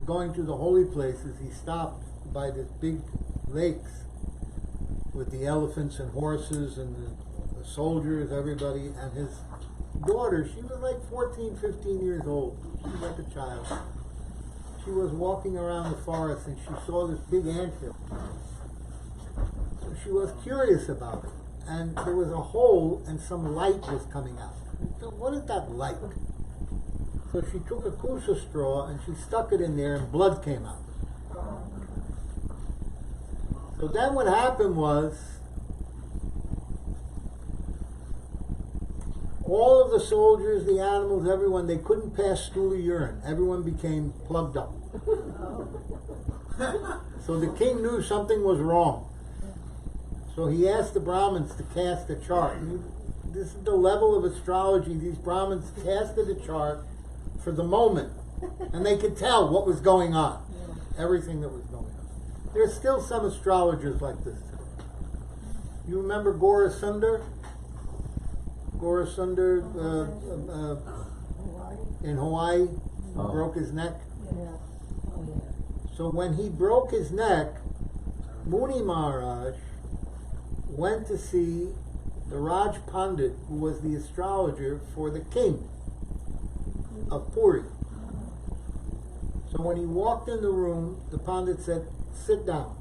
going to the holy places, he stopped by this big lakes with the elephants and horses and the soldiers, everybody, and his daughter, she was like 14, 15 years old. She was like a child. She was walking around the forest and she saw this big anthill. So she was curious about it. And there was a hole and some light was coming out. So what is that light? So she took a kusa straw and she stuck it in there and blood came out. So then what happened was, all of the soldiers, the animals, everyone, they couldn't pass stool or urine. Everyone became plugged up. So the king knew something was wrong. So he asked the Brahmins to cast a chart. This is the level of astrology. These Brahmins casted a chart for the moment. And they could tell what was going on. Everything that was going on. There's still some astrologers like this today. You remember Gaura Sundar? Gaura Sundar in Hawaii broke his neck. So when he broke his neck, Muni Maharaj went to see the Raj Pandit, who was the astrologer for the king of Puri. So when he walked in the room, the Pandit said, "Sit down."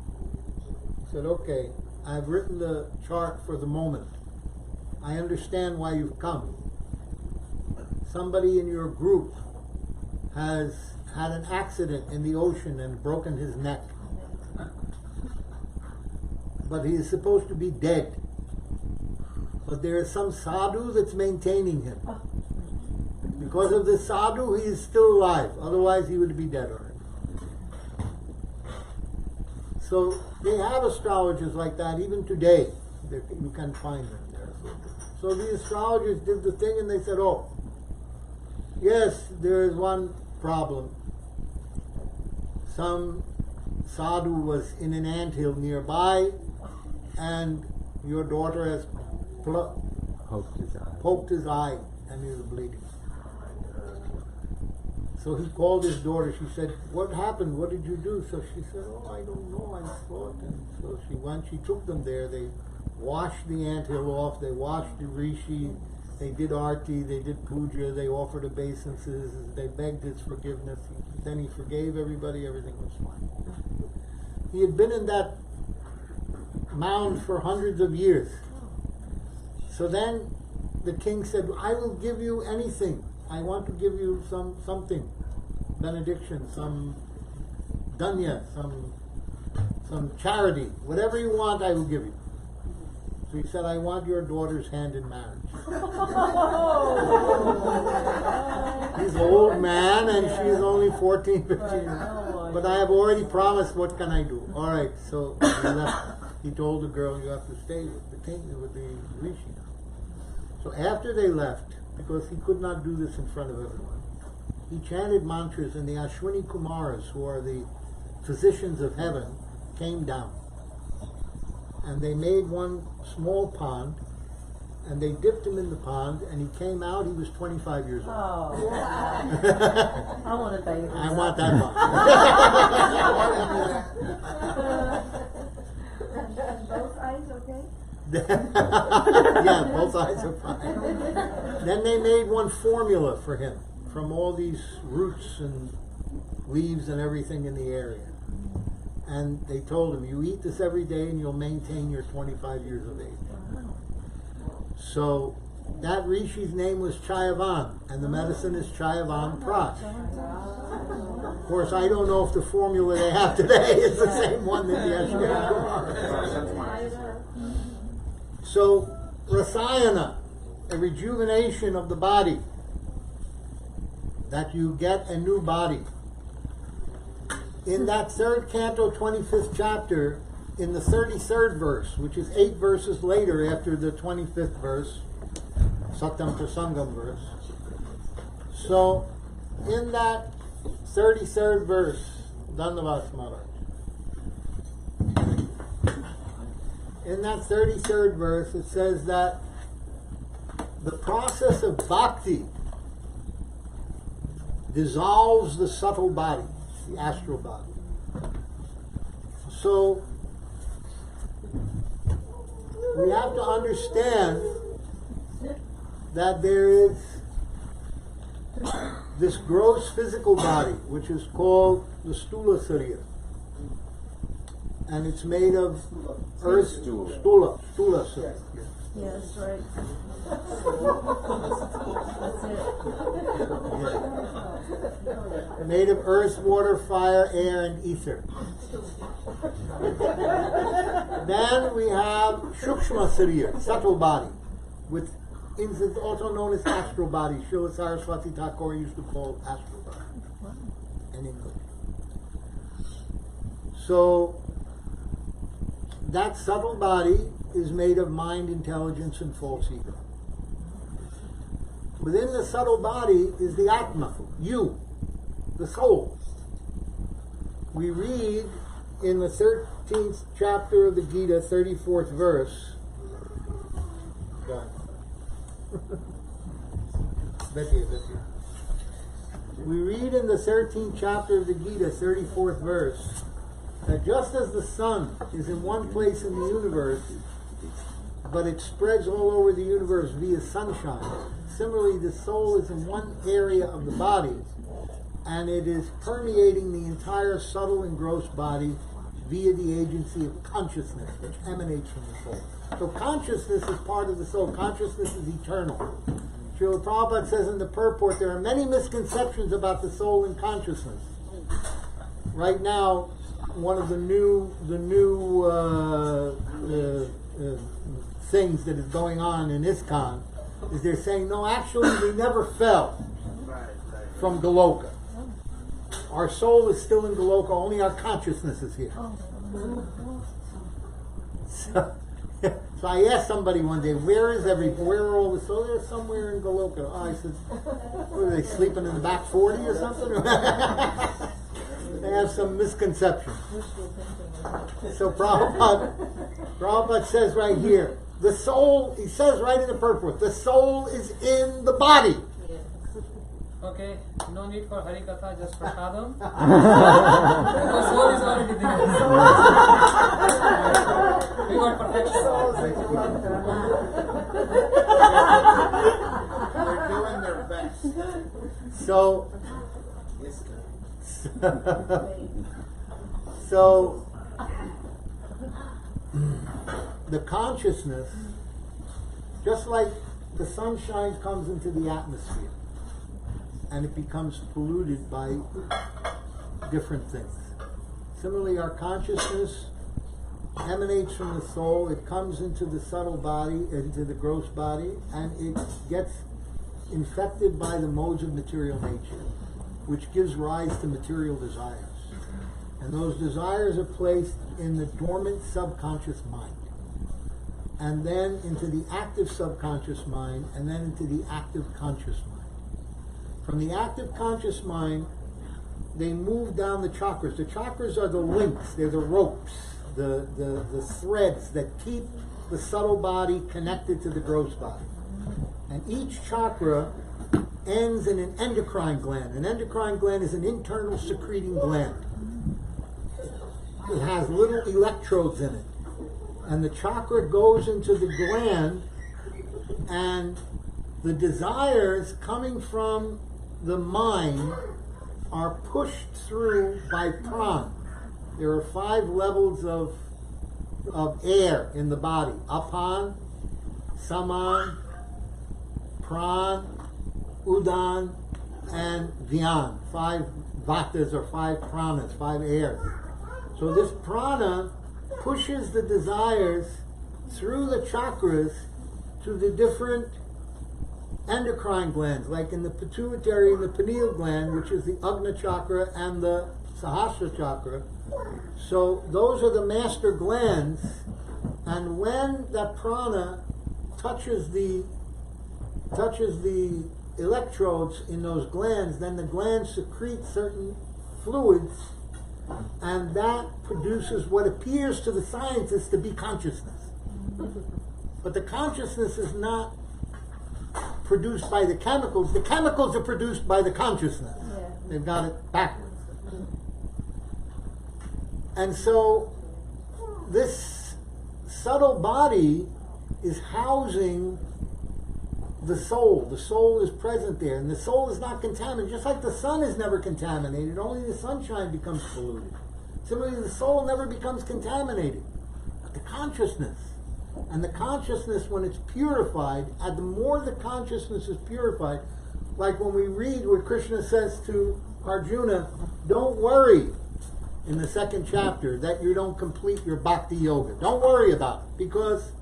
He said, "Okay, I've written the chart for the moment. I understand why you've come. Somebody in your group has had an accident in the ocean and broken his neck. But he is supposed to be dead. But there is some sadhu that's maintaining him. Because of this sadhu, he is still alive. Otherwise, he would be dead already." So they have astrologers like that even today. You can find them there. So the astrologers did the thing and they said, "Oh, yes, there is one problem. Some sadhu was in an anthill nearby and your daughter has poked his eye and he was bleeding." So he called his daughter. She said, "What happened? What did you do?" So she said, "Oh, I don't know. I saw it." And so she went. She took them there. They washed the anthill off. They washed the rishi. They did arti. They did puja. They offered obeisances. They begged his forgiveness. Then he forgave everybody. Everything was fine. He had been in that mound for hundreds of years. So then the king said, "I will give you anything. I want to give you something, benediction, some danya, some charity. Whatever you want, I will give you." So he said, "I want your daughter's hand in marriage." He's an old man and she's only 14, 15. But I have already promised, what can I do? All right, so he left. He told the girl, "You have to stay with the king, with the rishi." So after they left, because he could not do this in front of everyone, he chanted mantras and the Ashwini Kumaras, who are the physicians of heaven, came down. And they made one small pond and they dipped him in the pond and he came out, he was 25 years old. Oh, I want to bathe. I want that pond. Both eyes okay? Yeah, both eyes are fine. Then they made one formula for him from all these roots and leaves and everything in the area. And they told him, "You eat this every day and you'll maintain your 25 years of age." So that rishi's name was Chayavan, and the medicine is Chayavan Prash. Of course, I don't know if the formula they have today is the same one that the Ashwini Kumar. So, Rasayana, a rejuvenation of the body, that you get a new body. In that third canto, 25th chapter, in the 33rd verse, which is 8 verses later after the 25th verse, Satyam Prasangam verse. So, in that 33rd verse, Dandavad Maharaj, in that 33rd verse, it says that the process of bhakti dissolves the subtle body. the astral body. So we have to understand that there is this gross physical body, which is called the Stula Sarira. And it's made of earth, Stula Sarira. Yeah, that's right. That's it. Made of earth, water, fire, air, and ether. Then we have Shukshma Sarira, subtle body, with is also known as astral body. Srila Saraswati Thakur used to call it astral body in English. So that subtle body is made of mind, intelligence, and false ego. Within the subtle body is the Atma, you, the soul. We read in the 13th chapter of the Gita, 34th verse. We read in the 13th chapter of the Gita, 34th verse, that just as the sun is in one place in the universe, but it spreads all over the universe via sunshine, similarly the soul is in one area of the body, and it is permeating the entire subtle and gross body via the agency of consciousness, which emanates from the soul. So consciousness is part of the soul. Consciousness is eternal. Srila Prabhupada says in the purport, there are many misconceptions about the soul and consciousness. Right now, one of the new things that is going on in ISKCON is they're saying, no, actually we never fell from Goloka. Our soul is still in Goloka, only our consciousness is here. So I asked somebody one day, where are all the souls? They're somewhere in Goloka. Oh, I said, what are they, sleeping in the back 40 or something? They have some misconception. So Prabhupada says right here, the soul, he says right in the purport, the soul is in the body. Okay, no need for Harikatha, just Prasadam. The soul is already there. We got protection. They're doing their best. So the consciousness, just like the sunshine comes into the atmosphere and it becomes polluted by different things. Similarly, our consciousness emanates from the soul, it comes into the subtle body, into the gross body, and it gets infected by the modes of material nature, which gives rise to material desires. And those desires are placed in the dormant subconscious mind, and then into the active subconscious mind, and then into the active conscious mind. From the active conscious mind, they move down the chakras. The chakras are the links, they're the ropes, the threads that keep the subtle body connected to the gross body. And each chakra ends in an endocrine gland. An endocrine gland is an internal secreting gland. It has little electrodes in it. And the chakra goes into the gland, and the desires coming from the mind are pushed through by prana. There are 5 levels of air in the body. Apan, Saman, Pran, Udan, and Dhyan. 5 vatas or 5 pranas, 5 airs. So this prana pushes the desires through the chakras to the different endocrine glands, like in the pituitary and the pineal gland, which is the Agna chakra and the Sahasrara chakra. So those are the master glands, and when that prana touches the electrodes in those glands, then the glands secrete certain fluids, and that produces what appears to the scientists to be consciousness. But the consciousness is not produced by the chemicals. The chemicals are produced by the consciousness. Yeah. They've got it backwards. And so this subtle body is housing the soul. The soul is present there, and the soul is not contaminated. Just like the sun is never contaminated, only the sunshine becomes polluted. Similarly, the soul never becomes contaminated. But the consciousness, and the consciousness when it's purified, and the more the consciousness is purified, like when we read what Krishna says to Arjuna, don't worry in the 2nd chapter that you don't complete your bhakti yoga. Don't worry about it, because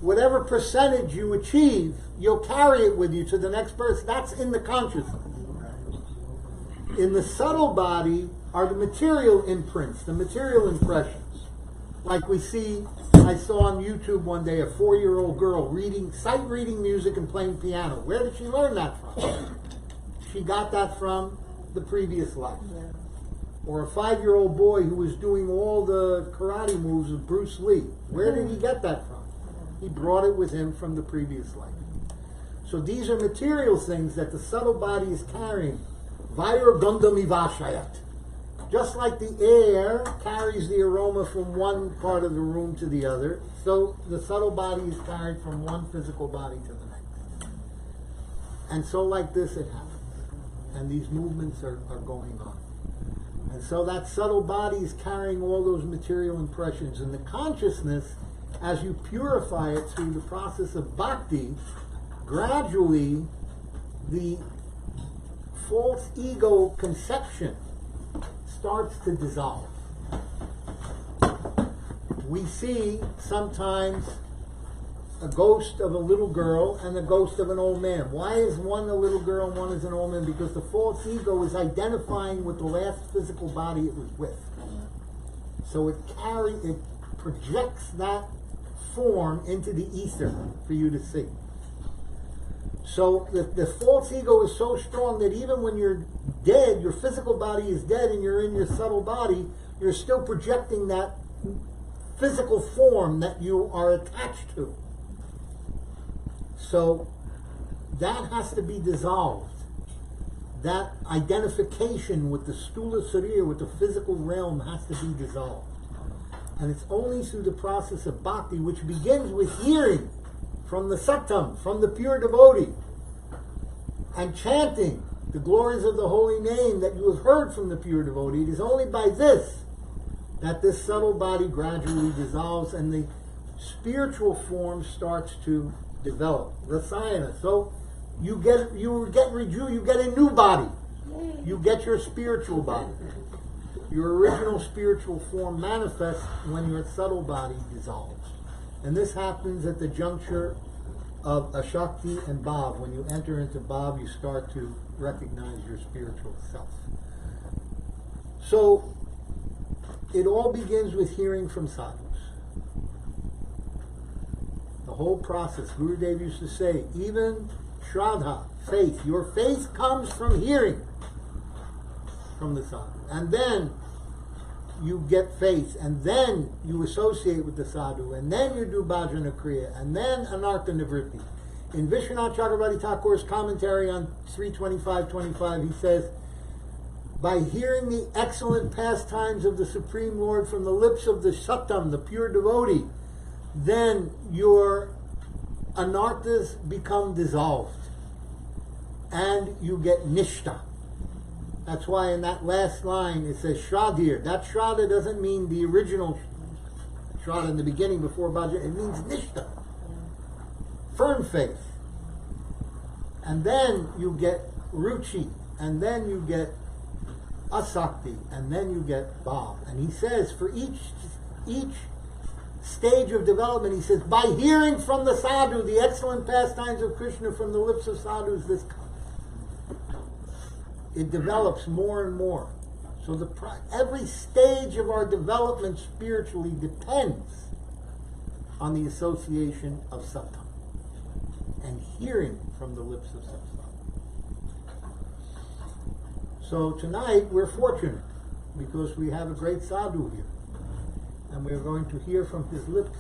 whatever percentage you achieve, you'll carry it with you to the next person. That's in the consciousness. In the subtle body are the material imprints, the material impressions. Like we see, I saw on YouTube one day a 4-year-old girl sight reading music and playing piano. Where did she learn that from? She got that from the previous life. Or a 5-year-old boy who was doing all the karate moves of Bruce Lee. Where did he get that from? He brought it with him from the previous life. So these are material things that the subtle body is carrying. Vair gundam ivashayat. Just like the air carries the aroma from one part of the room to the other, so the subtle body is carried from one physical body to the next. And so like this it happens. And these movements are going on. And so that subtle body is carrying all those material impressions. And the consciousness, as you purify it through the process of bhakti, gradually the false ego conception starts to dissolve. We see sometimes a ghost of a little girl and a ghost of an old man. Why is one a little girl and one is an old man? Because the false ego is identifying with the last physical body it was with. So it projects that form into the ether for you to see. So the false ego is so strong that even when you're dead, your physical body is dead and you're in your subtle body, you're still projecting that physical form that you are attached to. So that has to be dissolved. That identification with the stula sarir, with the physical realm, has to be dissolved. And it's only through the process of bhakti, which begins with hearing from the sattam, from the pure devotee, and chanting the glories of the holy name that you have heard from the pure devotee. It is only by this that this subtle body gradually dissolves and the spiritual form starts to develop. Rasayana. So you get a new body. You get your spiritual body. Your original spiritual form manifests when your subtle body dissolves. And this happens at the juncture of Ashakti and Bhav. When you enter into Bhav, you start to recognize your spiritual self. So, it all begins with hearing from sadhus. The whole process, Gurudev used to say, even Shraddha, faith, your faith comes from hearing from the sadhu. And then you get faith, and then you associate with the sadhu, and then you do bhajana kriya, and then anartha nivritti. In Vishwanath Chakravarti Thakur's commentary on 325.25, he says, by hearing the excellent pastimes of the Supreme Lord from the lips of the Sattam, the pure devotee, then your anarthas become dissolved, and you get nishta. That's why in that last line it says Shraddhir. That Shraddha doesn't mean the original Shraddha in the beginning before Bhajan. It means Nishta. Firm faith. And then you get Ruchi. And then you get Asakti. And then you get Bhav. And he says for each stage of development, he says, by hearing from the sadhu, the excellent pastimes of Krishna from the lips of sadhus, this comes. It develops more and more. So every stage of our development spiritually depends on the association of sattam and hearing from the lips of sattam. So tonight we're fortunate because we have a great sadhu here, and we're going to hear from his lips,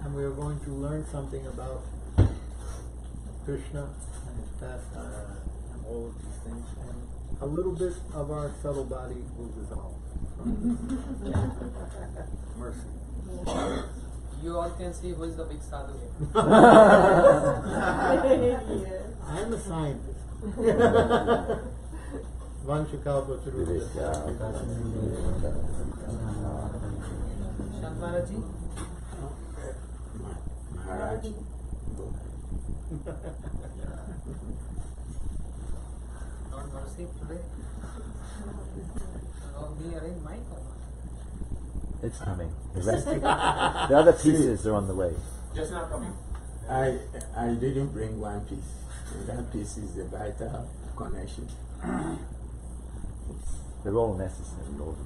and we're going to learn something about Krishna and his pastimes. All of these things, and a little bit of our subtle body will dissolve. Mercy. You all can see who is the big sadhu here. I'm a scientist. Vanchakalpatarubhasya. Shant Maharaj ji? Maharaj. Not mercy today. We arrange mic or not? It's coming. The other pieces are on the way. Just not coming. I didn't bring one piece. And that piece is the vital connection. They're all necessary, Lord.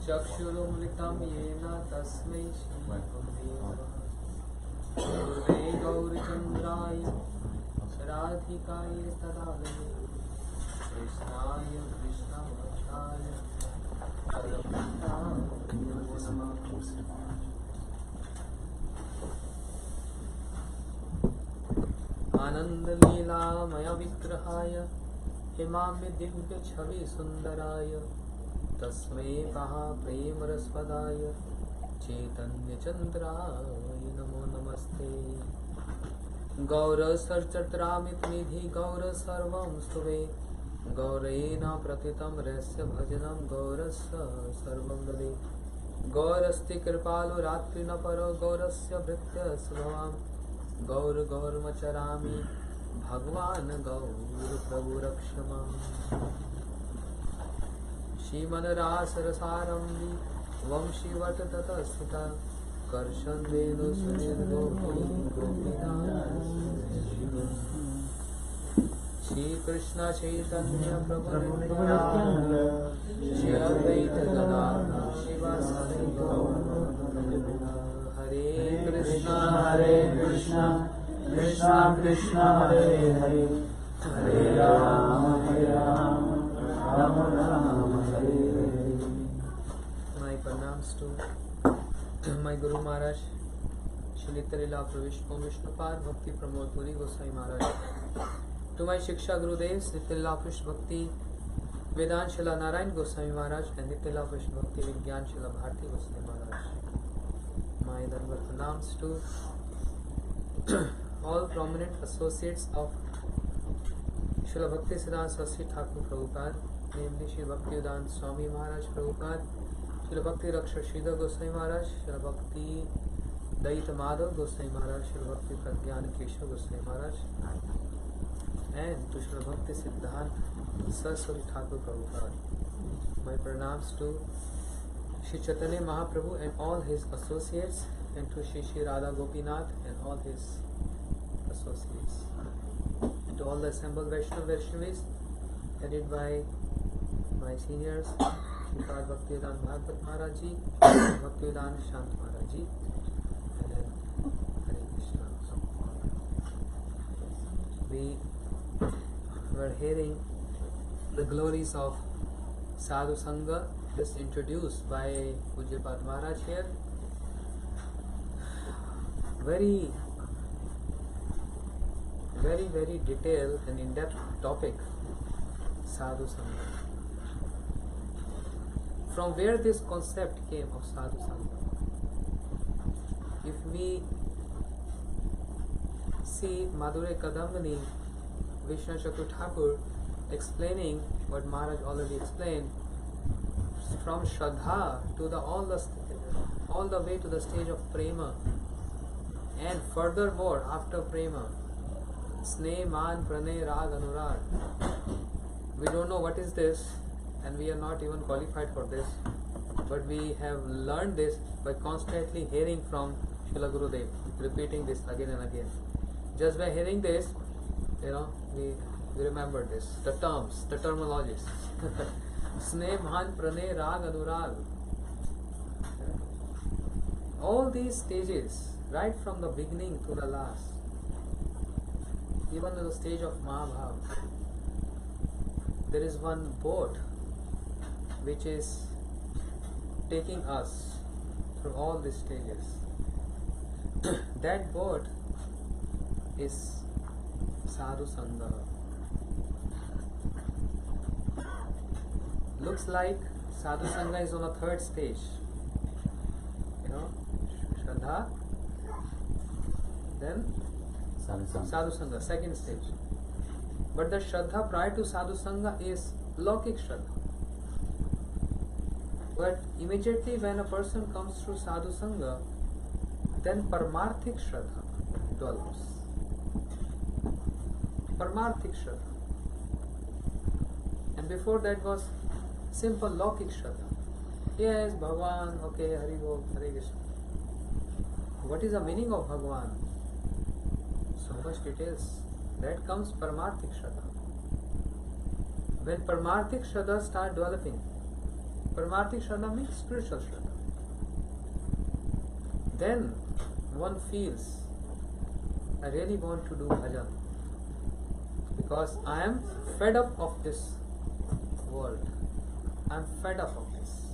चक्षुरुमलितं येन तस्मै श्रीगुरुवे गौरचन्द्राय राधिकाय तदालये कृष्णाय कृष्णभक्ताय परमपिताय नमः। आनन्दलीलामय विग्रहाय हिमाम्य दिव्य छवि सुन्दराय तस्मै महाप्रेमरसपदाय चैतन्यचन्द्राय नमो नमस्ते। गौरसर्चत्रामितनिधि गौर सर्वं स्तुवे गौरेण प्रतितं रहस्य भजनं गौरस्य सर्वं ददे। गौरस्ति कृपालु रात्रि न परो गौरस्य भृत्य स्वभावं गौर गौरमचरामि भगवान् गौर प्रभु रक्ष माम्। श्रीमन्रासरसारम्भि वंशीवट ततस्थिता कर्षन्देनु सुनिर्गोपी श्रीकृष्ण चैतन्य प्रभु नित्यानन्द श्री अद्वैत गदाधर शिवासादि गौरभक्तवृन्द। हरे Krishna Krishna Krishna Hare Hare Hare Ram Ram Ram Hare Hare. My pranams to my Guru Maharaj, Shri Nityalila Pravishnu Vishnupad Bhakti Pramod Puri Goswami Maharaj, to my Shiksha Gurudev Nityalila Krishna Bhakti Vedant Shila Narayan Goswami Maharaj and Nityalila Krishna Bhakti Vigyan Shila Bharti Goswami Maharaj. My Dandavat pranams to all prominent associates of Srila Bhakti Siddhanta Saraswati Thakur Prabhupada, namely Sri Bhaktivedanta Swami Maharaj Prabhupada, Srila Bhakti Raksha Sridhar Goswami Maharaj, Srila Bhakti Daita Madhav Goswami Maharaj, Srila Bhakti Pragyana Keshav Goswami Maharaj, and to Srila Bhakti Siddhanta Saraswati Thakur Prabhupada. My pranams to Shri Chaitanya Mahaprabhu and all his associates, and to Shri Radha Gopinath and all his associates, and to all the assembled Vaishnavis, headed by my seniors, Sripad Bhaktivedanta Maharaj Ji, Bhaktivedanta Shant Maharaj Ji, and then Hare Krishna. We were hearing the glories of Sadhu Sangha, just introduced by Pujyapat Maharaj here. Very detailed and in-depth topic, Sadhu Sangha. From where this concept came of Sadhu Sangha? If we see Madhure Kadambini, Vishnu Chakra Thakur explaining what Maharaj already explained, from Shraddha to all the way to the stage of Prema, and furthermore after Prema, Sneh, Man, Pranay, Rag, Anurag. We don't know what is this, and we are not even qualified for this, but we have learned this by constantly hearing from Srila Gurudev, repeating this again and again. Just by hearing this, we remember this, the terms, the terminologies. Sneh, Man, Pranay, Rag, Anurag. All these stages, right from the beginning to the last, even to the stage of Mahabhav, there is one boat which is taking us through all these stages. That boat is Sadhu Sangha. Looks like Sadhu Sangha is on a third stage. You know, Shraddha, then Sadhu Sangha, second stage. But the Shraddha prior to Sadhu Sangha is Laukik Shraddha. But immediately when a person comes through Sadhu Sangha, then Paramarthik Shraddha develops. Paramarthik Shraddha. And before that was simple Laukik Shraddha. Yes, Bhagwan, okay, Hari Bol, Hare Krishna. What is the meaning of Bhagwan? So much details. That comes Paramarthik Shraddha. When Paramarthik Shraddha start developing, Paramarthik Shraddha means spiritual Shraddha. Then one feels, I really want to do bhajan because I am fed up of this world. I am fed up of this.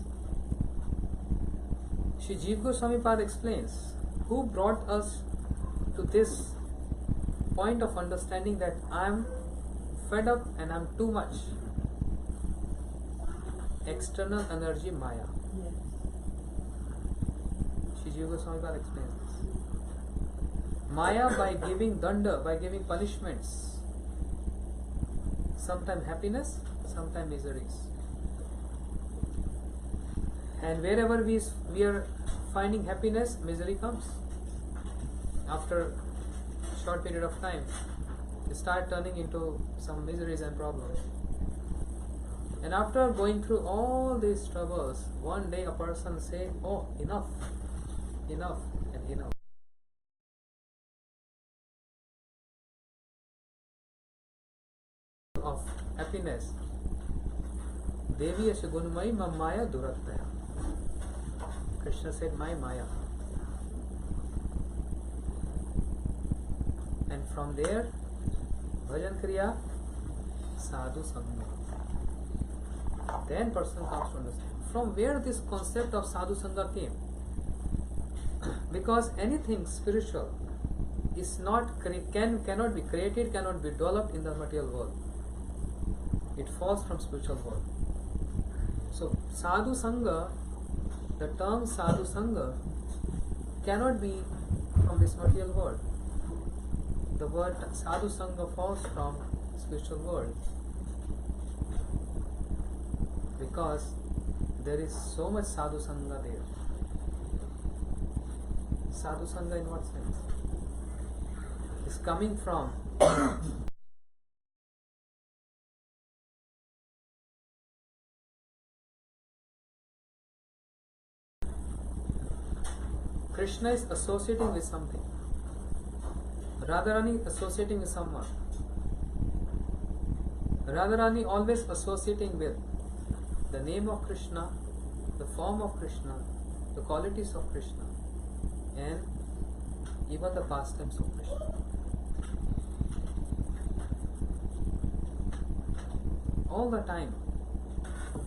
Shri Jiva Goswami Pad explains who brought us to this point of understanding that I am fed up and I am too much. External energy Maya. Yes. Shri Jiva Goswami Pad explains this. Maya, by giving danda, by giving punishments, sometimes happiness, sometimes miseries. And wherever we are finding happiness, misery comes. After a short period of time, you start turning into some miseries and problems. And after going through all these troubles, one day a person say, oh, enough, enough and enough. Of happiness. Devi asya gunmai mam maya duratmaya. Krishna said, my Maya. And from there, bhajan kriya, sadhu sangha. Then person comes to understand. From where this concept of sadhu sangha came? Because anything spiritual is not cannot be created, cannot be developed in the material world. It falls from spiritual world. So sadhu sangha, the term sadhu sangha cannot be from this material world. The word sadhu sangha falls from spiritual world because there is so much sadhu sangha there. Sadhu sangha in what sense? Is coming from Krishna is associating with something. Radharani associating with someone. Radharani always associating with the name of Krishna, the form of Krishna, the qualities of Krishna, and even the pastimes of Krishna. All the time,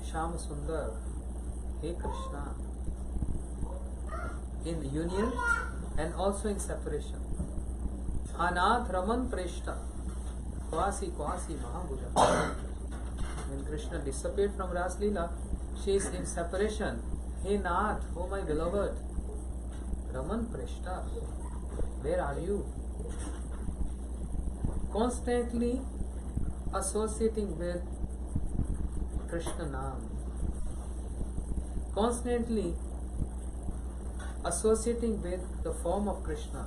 Shama Sundar, Hey Krishna, in union and also in separation. Anath Raman Preshta, Kwasi Kwasi Mahabhuja. When Krishna disappeared from Ras Leela, she is in separation. Hey Nath, oh my beloved, Raman Preshta, where are you? Constantly associating with Krishna Naam. Constantly associating with the form of Krishna.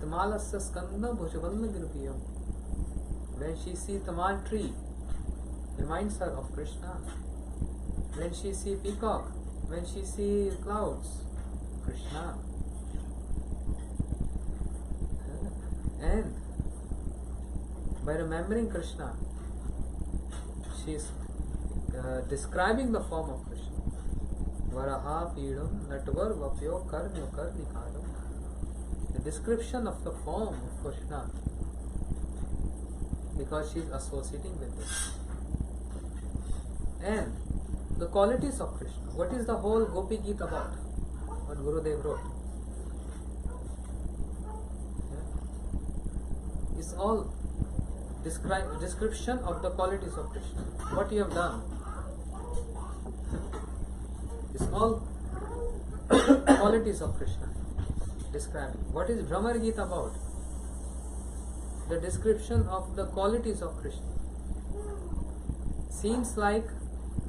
Tamalasya skanda bhujavalla girupiyam. When she sees tamal tree, reminds her of Krishna. When she sees peacock, when she sees clouds, Krishna. And by remembering Krishna, she is describing the form of Krishna. Varaha Pidam Natvar Vapyo Karnyo Karnikadam. The description of the form of Krishna, because she is associating with it. And the qualities of Krishna. What is the whole Gopi Gita about? What Gurudev wrote. It's all description of the qualities of Krishna. What you have done. It's all qualities of Krishna describing. What is Brahmar Gita about? The description of the qualities of Krishna. Seems like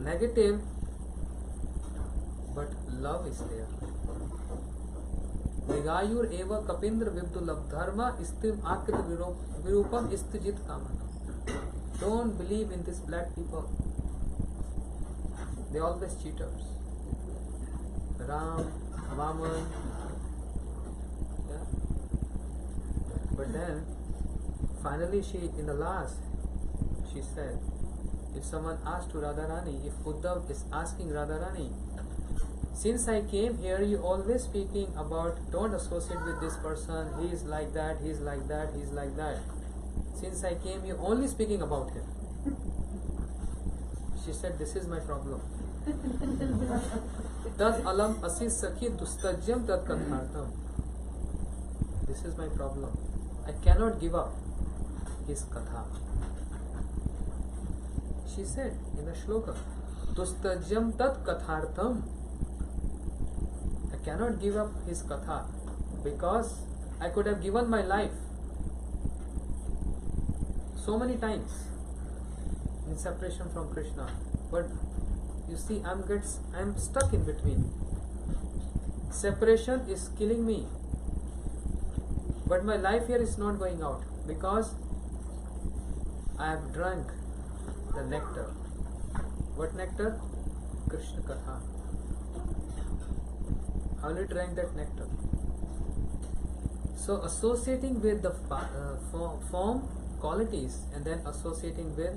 negative, but love is there. Mrigayur eva kapindra vibdulabh dharma istim akrit virupam istijit kamana. Don't believe in these black people. They always cheaters. Ram, Vaman. Yeah. But then, finally in the last, she said, if someone asked to Radharani, if Uddhav is asking Radharani, since I came here, you always speaking about don't associate with this person, he is like that, he is like that, he is like that. Since I came, you only speaking about him. She said, this is my problem. Tad alam asis sakhi dustajyam tad kathartham. This is my problem. I cannot give up his katha. She said in the shloka, dustajyam tad kathartham. I cannot give up his katha because I could have given my life so many times in separation from Krishna, but you see, I'm stuck in between. Separation is killing me, but my life here is not going out because I have drunk the nectar. What nectar? Krishna Katha. I only drank that nectar. So associating with the form, qualities, and then associating with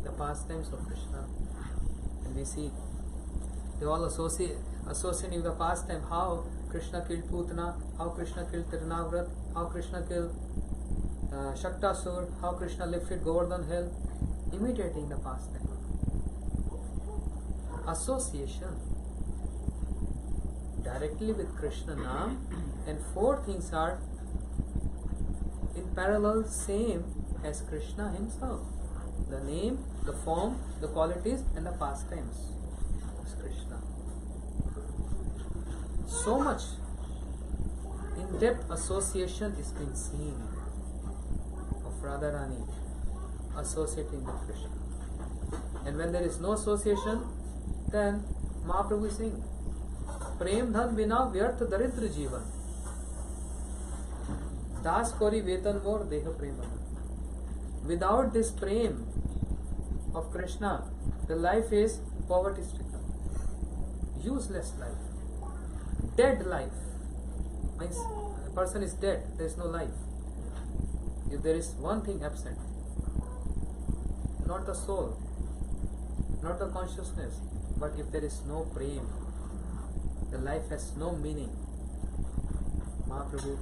the pastimes of Krishna. And we see they all associating with the pastime, how Krishna killed Putana, how Krishna killed Tirunavrat, how Krishna killed Shaktasur, how Krishna lifted Govardhan hill, imitating the pastime. Association directly with Krishna Naam, and four things are in parallel same as Krishna himself. The name, the form, the qualities, and the pastimes of Krishna. So much in-depth association is being seen of Radharani associating with Krishna. And when there is no association, then Mahaprabhu is saying, Prem dhan bina vyarth daridra jivan. Das kori vetan mor deha prema. Without this prem of Krishna, the life is poverty stricken, useless life, dead life. Means a person is dead, there is no life. If there is one thing absent, not the soul, not the consciousness, but if there is no prem, the life has no meaning. Mahaprabhu,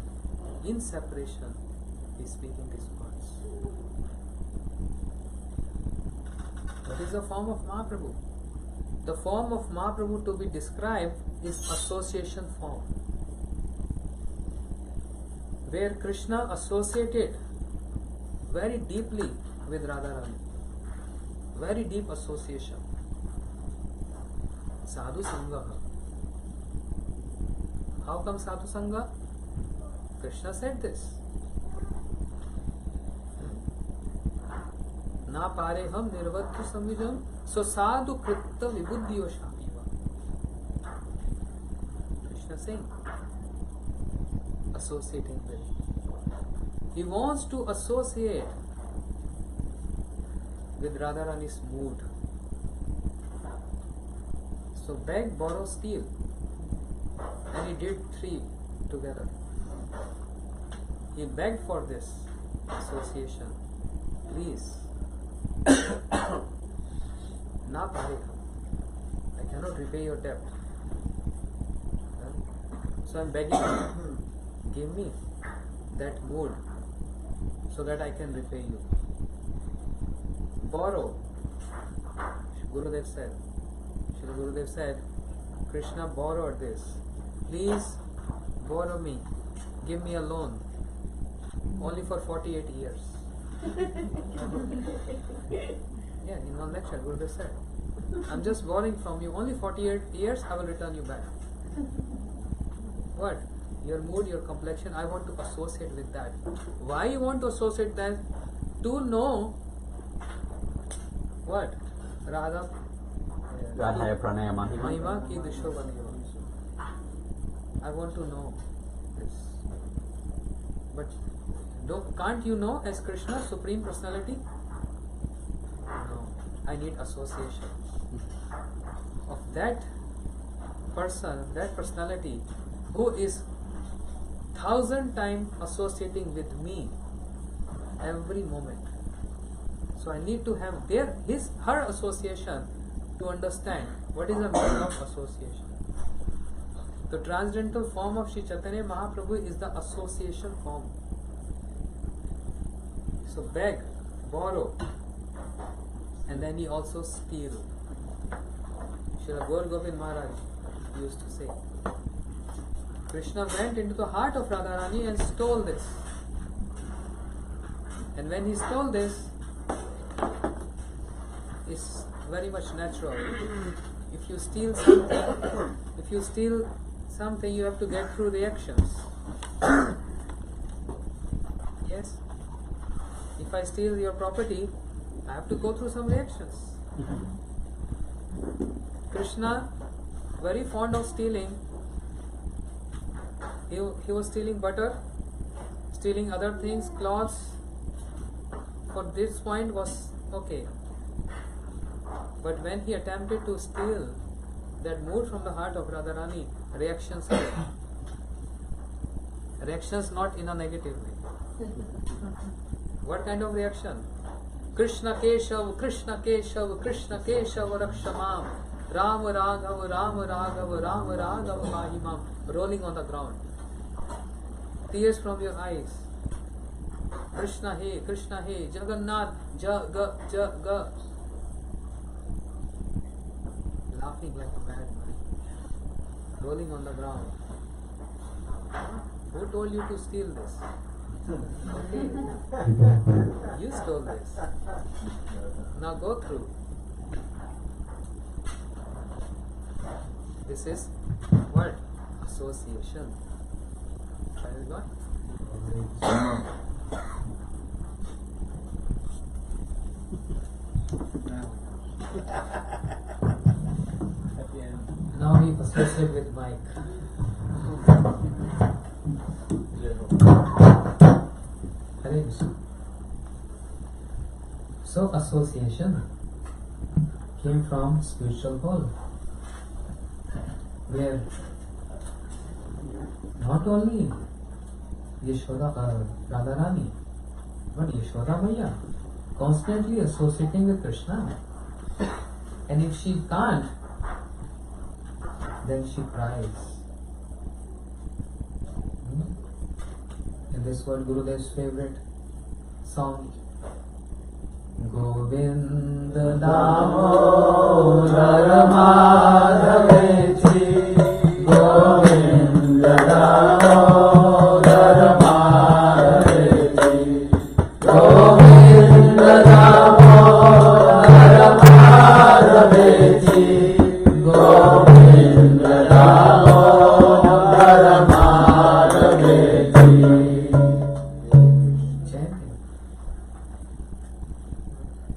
in separation, is speaking these words. What is the form of Mahaprabhu? The form of Mahaprabhu to be described is association form, where Krishna associated very deeply with Radharani. Very deep association. Sadhu Sangha. How come Sadhu Sangha? Krishna said this. Na pare ham nirvadhu samvijam so sadhu kritta vibuddhiyo shamiva. Krishna saying, associating with. He wants to associate with Radharani's mood. So beg, borrow, steal. And he did three together. He begged for this association. Please. Na parikam. I cannot repay your debt. So I am begging you, give me that mood so that I can repay you. Borrow. Gurudev said. Shri Gurudev said, Krishna borrowed this. Please borrow me. Give me a loan. only for 48 years. Yeah, in one lecture, Gurudev said, I'm just borrowing from you, only 48 years I will return you back. What? Your mood, your complexion, I want to associate with that. Why you want to associate that? To know what? Radha Radhaya Pranaya Mahima. Mahima ki disho baniyo. I want to know this. But can't you know as Krishna, Supreme Personality? No. I need association of that person, that personality who is 1,000 times associating with me every moment. So I need to have her association to understand what is the meaning of association. The transcendental form of Sri Chaitanya Mahaprabhu is the association form. So beg, borrow, and then he also steal. Srila Gaur Govind Maharaj used to say, Krishna went into the heart of Radharani and stole this. And when he stole this, it's very much natural. If you steal something, you have to get through reactions. Yes? If I steal your property, I have to go through some reactions. Krishna, very fond of stealing. He was stealing butter, stealing other things, clothes. For this point was okay. But when he attempted to steal that mood from the heart of Radharani, reactions came. Reactions not in a negative way. What kind of reaction? Krishna Keshav, Krishna Keshav, Krishna Keshav Rakshamam, Ram Raghav, Ram Raghav, Ram Raghav Mahimam, rolling on the ground. Tears from your eyes. Krishna He, Jagannath, Jaga. Laughing like a mad man. Rolling on the ground. Who told you to steal this? Okay. You stole this. Now go through. This is what? Association. Very good. Now we associate with Mike. Hare Krishna. So association came from spiritual world, where not only Yashoda Radharani, but Yashoda Maya constantly associating with Krishna. And if she can't, then she cries. And this was Gurudev's favorite song. Govinda Damodar Madhavechi, Govinda Damodar Madhavechi, Govinda Damodar Madhavechi, Govinda Damodar Madhavechi. Chanting.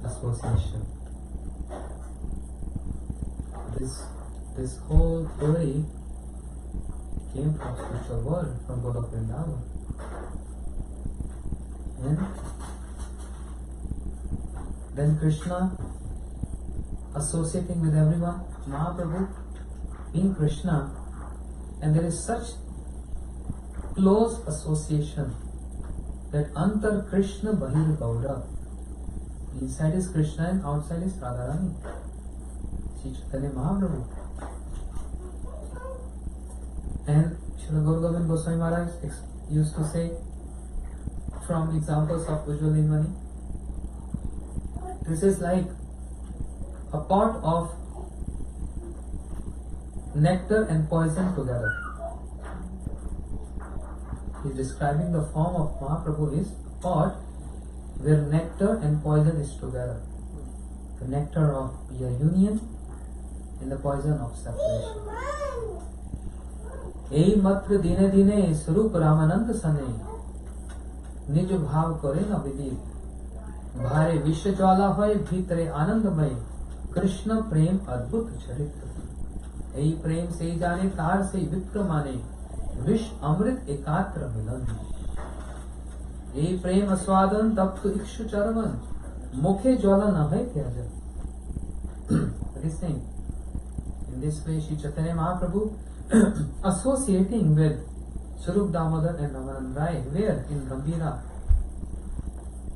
Association. This whole theory came from spiritual world, from Golok Vrindavan. And then Krishna associating with everyone, Mahaprabhu being Krishna, and there is such close association that Antar Krishna Bahir Gaura. Inside is Krishna and outside is Radharani. Sri Chaitanya Mahaprabhu. And Srila Gaur Govind Goswami Maharaj used to say, from examples of Ujjwal Nirmani, this is like a pot of nectar and poison together. He is describing the form of Mahaprabhu is pot where nectar and poison is together. The nectar of your union and the poison of separation. এই মাত্র দিনে দিনে স্বরূপ রামানন্দ সনে নিজ ভাব করে না বিদিত ভারে বিশ্ব জ্বালা হয় ভিতরে আনন্দময় কৃষ্ণ প্রেম অদ্ভুত চরিত্র এই প্রেম সেই জানে তার সেই বিপ্র মানে विष अमृत एकात्र मिलन ये प्रेम आस्वादन तप्त इक्षु चरवन मुखे ज्वाला न है त्याज in this way Shri Chaitanya Mahaprabhu associating with Swarup Damodar and Ramanand Rai where in Gambhira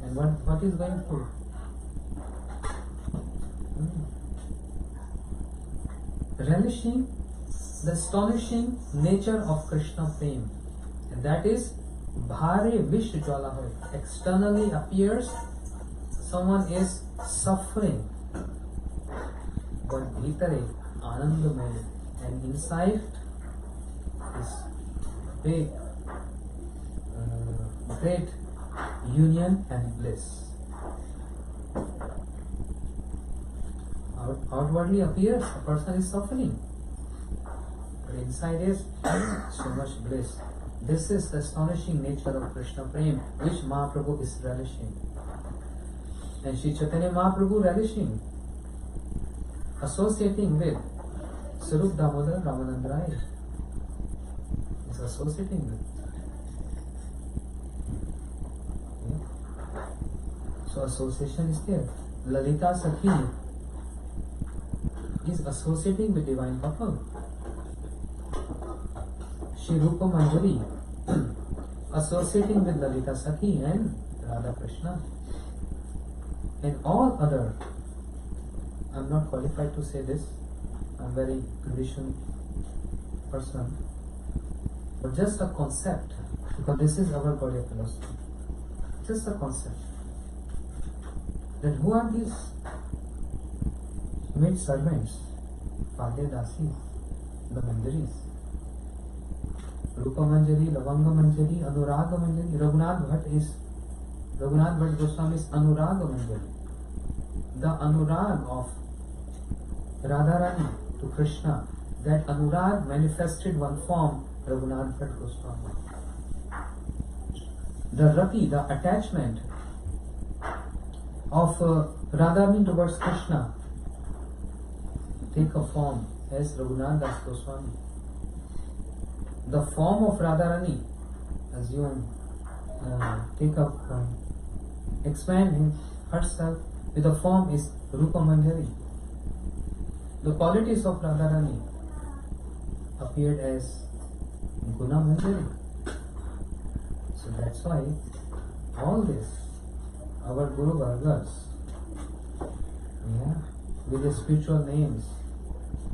and what is going through relishing the astonishing nature of Krishna Prem, and that is Bhare Vish Jwala Hoy. Externally appears someone is suffering, but Bhitare Anandamay, and inside is big, great union and bliss. Outwardly appears a person is suffering. But inside is so much bliss. This is the astonishing nature of Krishna Prem, which Mahaprabhu is relishing. And Shri Chaitanya Mahaprabhu relishing, associating with Swarup Damodar Ramanand Rai. Is associating with. Yeah. So association is there. Lalita Sakhi is associating with divine couple. Shri Rupa Manjari associating with Lalita Sakhi and Radha Krishna and all other. I am not qualified to say this. I am very conditioned person. But just a concept, because this is our body of philosophy. Just a concept. That who are these maid servants, Padya Dasi, the Manjaris? Rupa Manjari, Lavanga Manjari, Anuraga Manjari. Raghunath Bhatt Goswami is Anuraga Manjari. The Anurag of Radharani to Krishna, that Anurag manifested one form, Raghunath Bhatt Goswami. The Rati, the attachment of Radharani towards Krishna, take a form as Raghunath Das Goswami. The form of Radharani, assume, take up, expand herself with the form is Rupa Manjari. The qualities of Radharani appeared as Guna Manjari. So that's why all this, our Guru Vargas, with the spiritual names,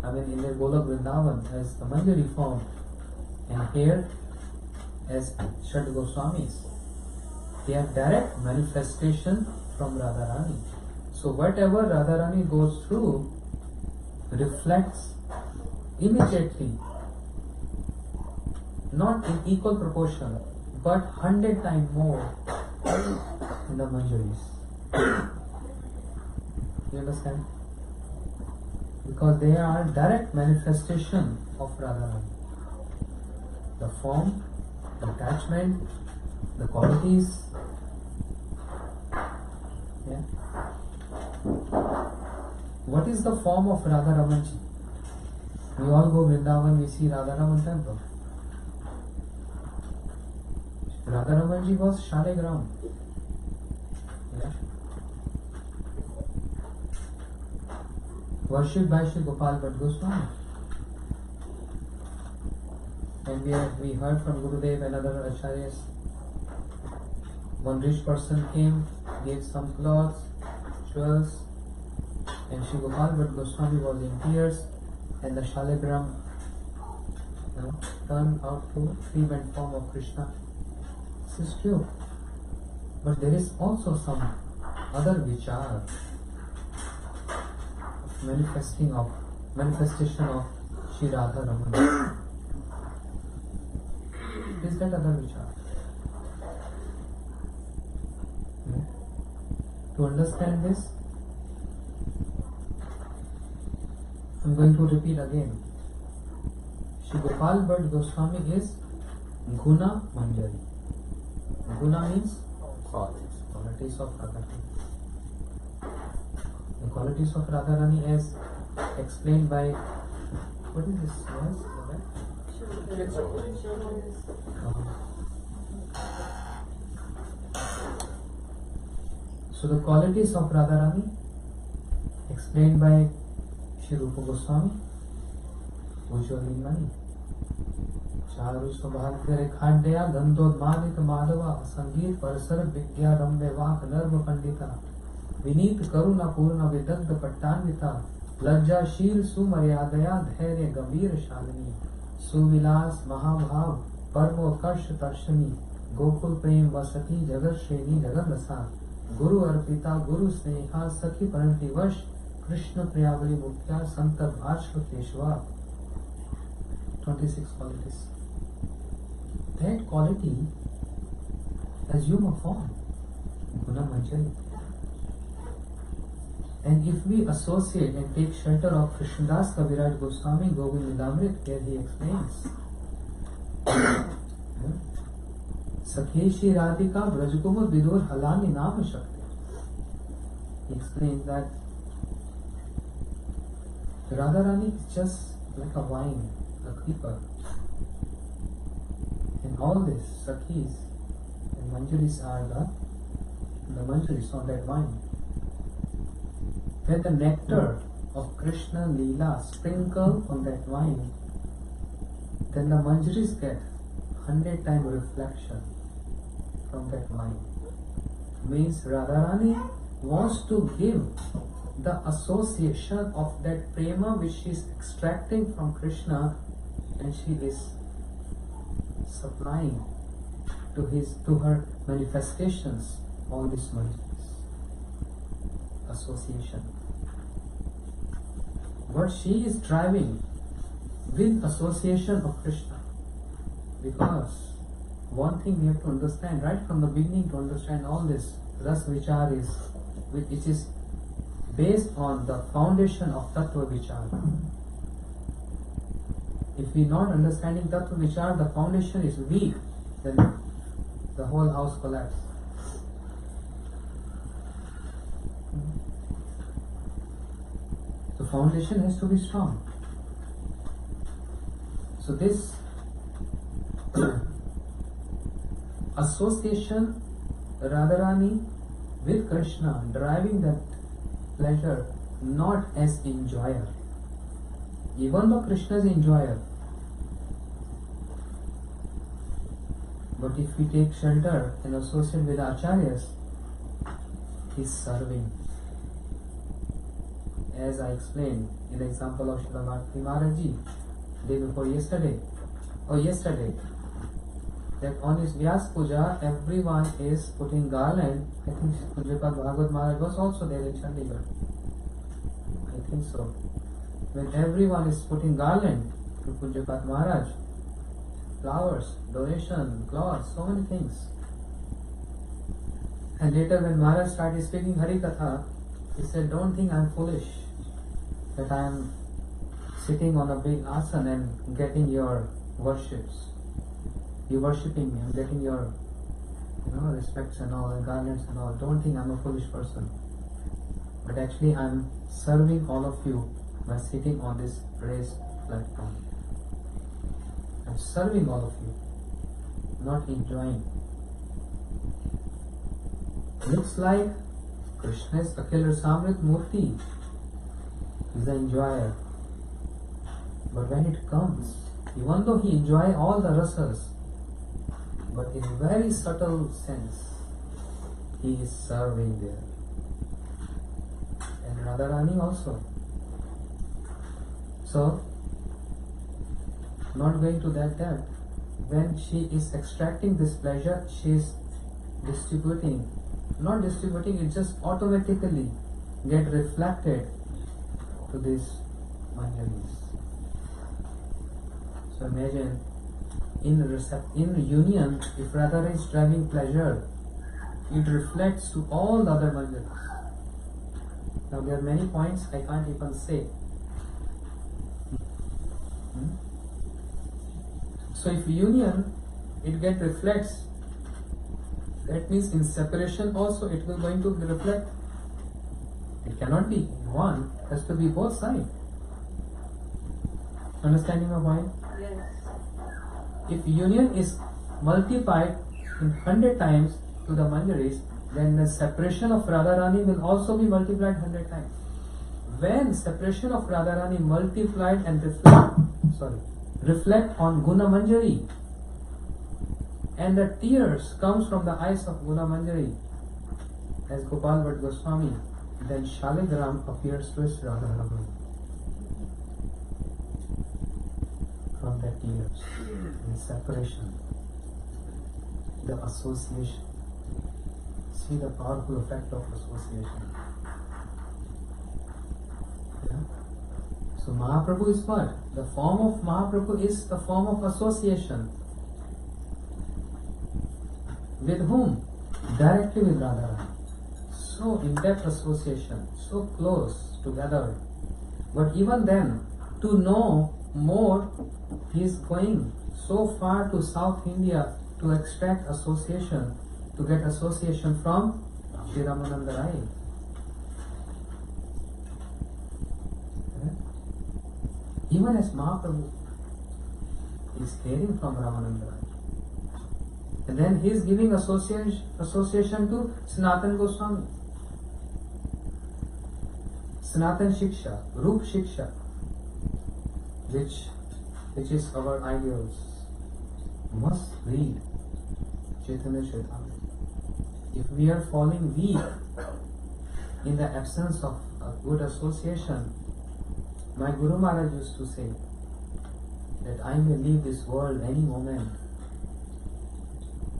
I mean in the Golok Vrindavan as the Manjari form, and here as Shad Goswamis, they are direct manifestation from Radharani. So whatever Radharani goes through reflects immediately, not in equal proportion, but 100 times more in the Manjaris. You understand? Because they are direct manifestation of Radharani. The form, the attachment, the qualities. Yeah. What is the form of Radha Ramanji? We all go Vrindavan, we see Radha Raman temple. Radha Ramanji was Shaligram. Yeah. Worshipped by Shri Gopal Bhatt Goswami. And we heard from Gurudev and other acharyas. One rich person came, gave some clothes, jewels, and Shri Gopal Bhatt Goswami was in tears, and the Shaligram turned out to three-bent form of Krishna. This is true. But there is also some other vichar of manifestation of Shri Radha Raman. Is that other vichar? To understand this, I'm going to repeat again. Shri Gopal Bhatt Goswami is Guna Manjari. Guna means qualities of Radharani. The qualities of Radharani as explained by, what is this? Yes, so the qualities of Radharani explained by Shri Rupa Goswami, Ujjwalimani. चारु सौभाग्य रेखाड्या गंधोद्मानित माधवा संगीत परसर विद्या रम्य वाक नर्म पंडिता विनीत करुणा पूर्ण विदग्ध पट्टान्विता लज्जाशील सुमर्यादया धैर्य गंभीर शालिनी सुविलास महाभाव परमोत्कर्ष दर्शनी गोकुल प्रेम वसती जगत श्रेणी जगत रसा गुरु अर्पिता गुरु स्नेहा सखी प्रणति वश कृष्ण प्रियावली मुख्या संत भाष्य केशवा 26 qualities. That quality has human form, Guna Manjari. And if we associate and take shelter of Krishnadas Kaviraj Goswami Govind Nidamrit, where he explains Sakheshi Radhika Brajkumar Vidur Halani Nam Shakti. He explains that Radharani is just like a wine, a creeper. And all this, Sakhis and Manjaris are the Manjaris on that wine. When the nectar of Krishna Leela sprinkle on that wine, then the Manjaris get 100 times reflection from that wine. Means Radharani wants to give the association of that prema which she is extracting from Krishna, and she is supplying to her manifestations all these Manjaris. Association. But she is driving with association of Krishna, because one thing we have to understand right from the beginning to understand all this Ras Vichar is, which is based on the foundation of Tattva Vichar. If we not understanding Tattva Vichar, the foundation is weak, then the whole house collapses. The foundation has to be strong. So this association Radharani with Krishna, driving that pleasure not as enjoyer. Even though Krishna is enjoyer, but if we take shelter and associate with Acharyas, he is serving. As I explained in the example of Srila Bhakti Maharaji, day before yesterday, that on his Vyas Puja, everyone is putting garland. I think Pujyapat Bhagavad Maharaj was also there in Chandigarh. I think so. When everyone is putting garland to Pujyapat Maharaj, flowers, donation, cloths, so many things. And later when Maharaj started speaking Hari Katha, he said, don't think I am foolish, that I am sitting on a big asana and getting your worships. You worshipping me, I am getting your respects and all, and garlands and all. Don't think I am a foolish person. But actually I am serving all of you by sitting on this raised platform. I am serving all of you, not enjoying. Looks like Krishna is Akhil Rasamrit Murti. He is the enjoyer. But when it comes, even though he enjoys all the rasas, but in a very subtle sense, he is serving there. And Radharani also. So, not going to that depth. When she is extracting this pleasure, she is distributing. Not distributing, it just automatically get reflected to these Manjaris. So imagine in union, if Radha is driving pleasure it reflects to all the other manjaris. Now there are many points I can't even say. So if union, it get reflects, that means in separation also it will going to reflect. It cannot be one, has to be both sides. Understanding my point? Yes. If union is multiplied in 100 times to the manjaris, then the separation of Radharani will also be multiplied 100 times. When separation of Radharani multiplied and reflect on Guna Manjari, and the tears comes from the eyes of Guna Manjari, as Gopal Bhatt Goswami, then Shaligram appears with Radharani. From the tears, the separation, the association. See the powerful effect of association. Yeah? So Mahaprabhu is what? The form of Mahaprabhu is the form of association. With whom? Directly with Radharani. So in-depth association, so close together. But even then, to know more, he is going so far to South India to extract association, to get association from Sri Ramananda Rai. Even as Mahaprabhu is hearing from Ramananda Rai. And then he is giving association to Sanatan Goswami. Sanatan Shiksha, Rup Shiksha, which is our ideals. Must read Chaitanya Charitamrita. If we are falling weak in the absence of a good association, my Guru Maharaj used to say that I may leave this world any moment.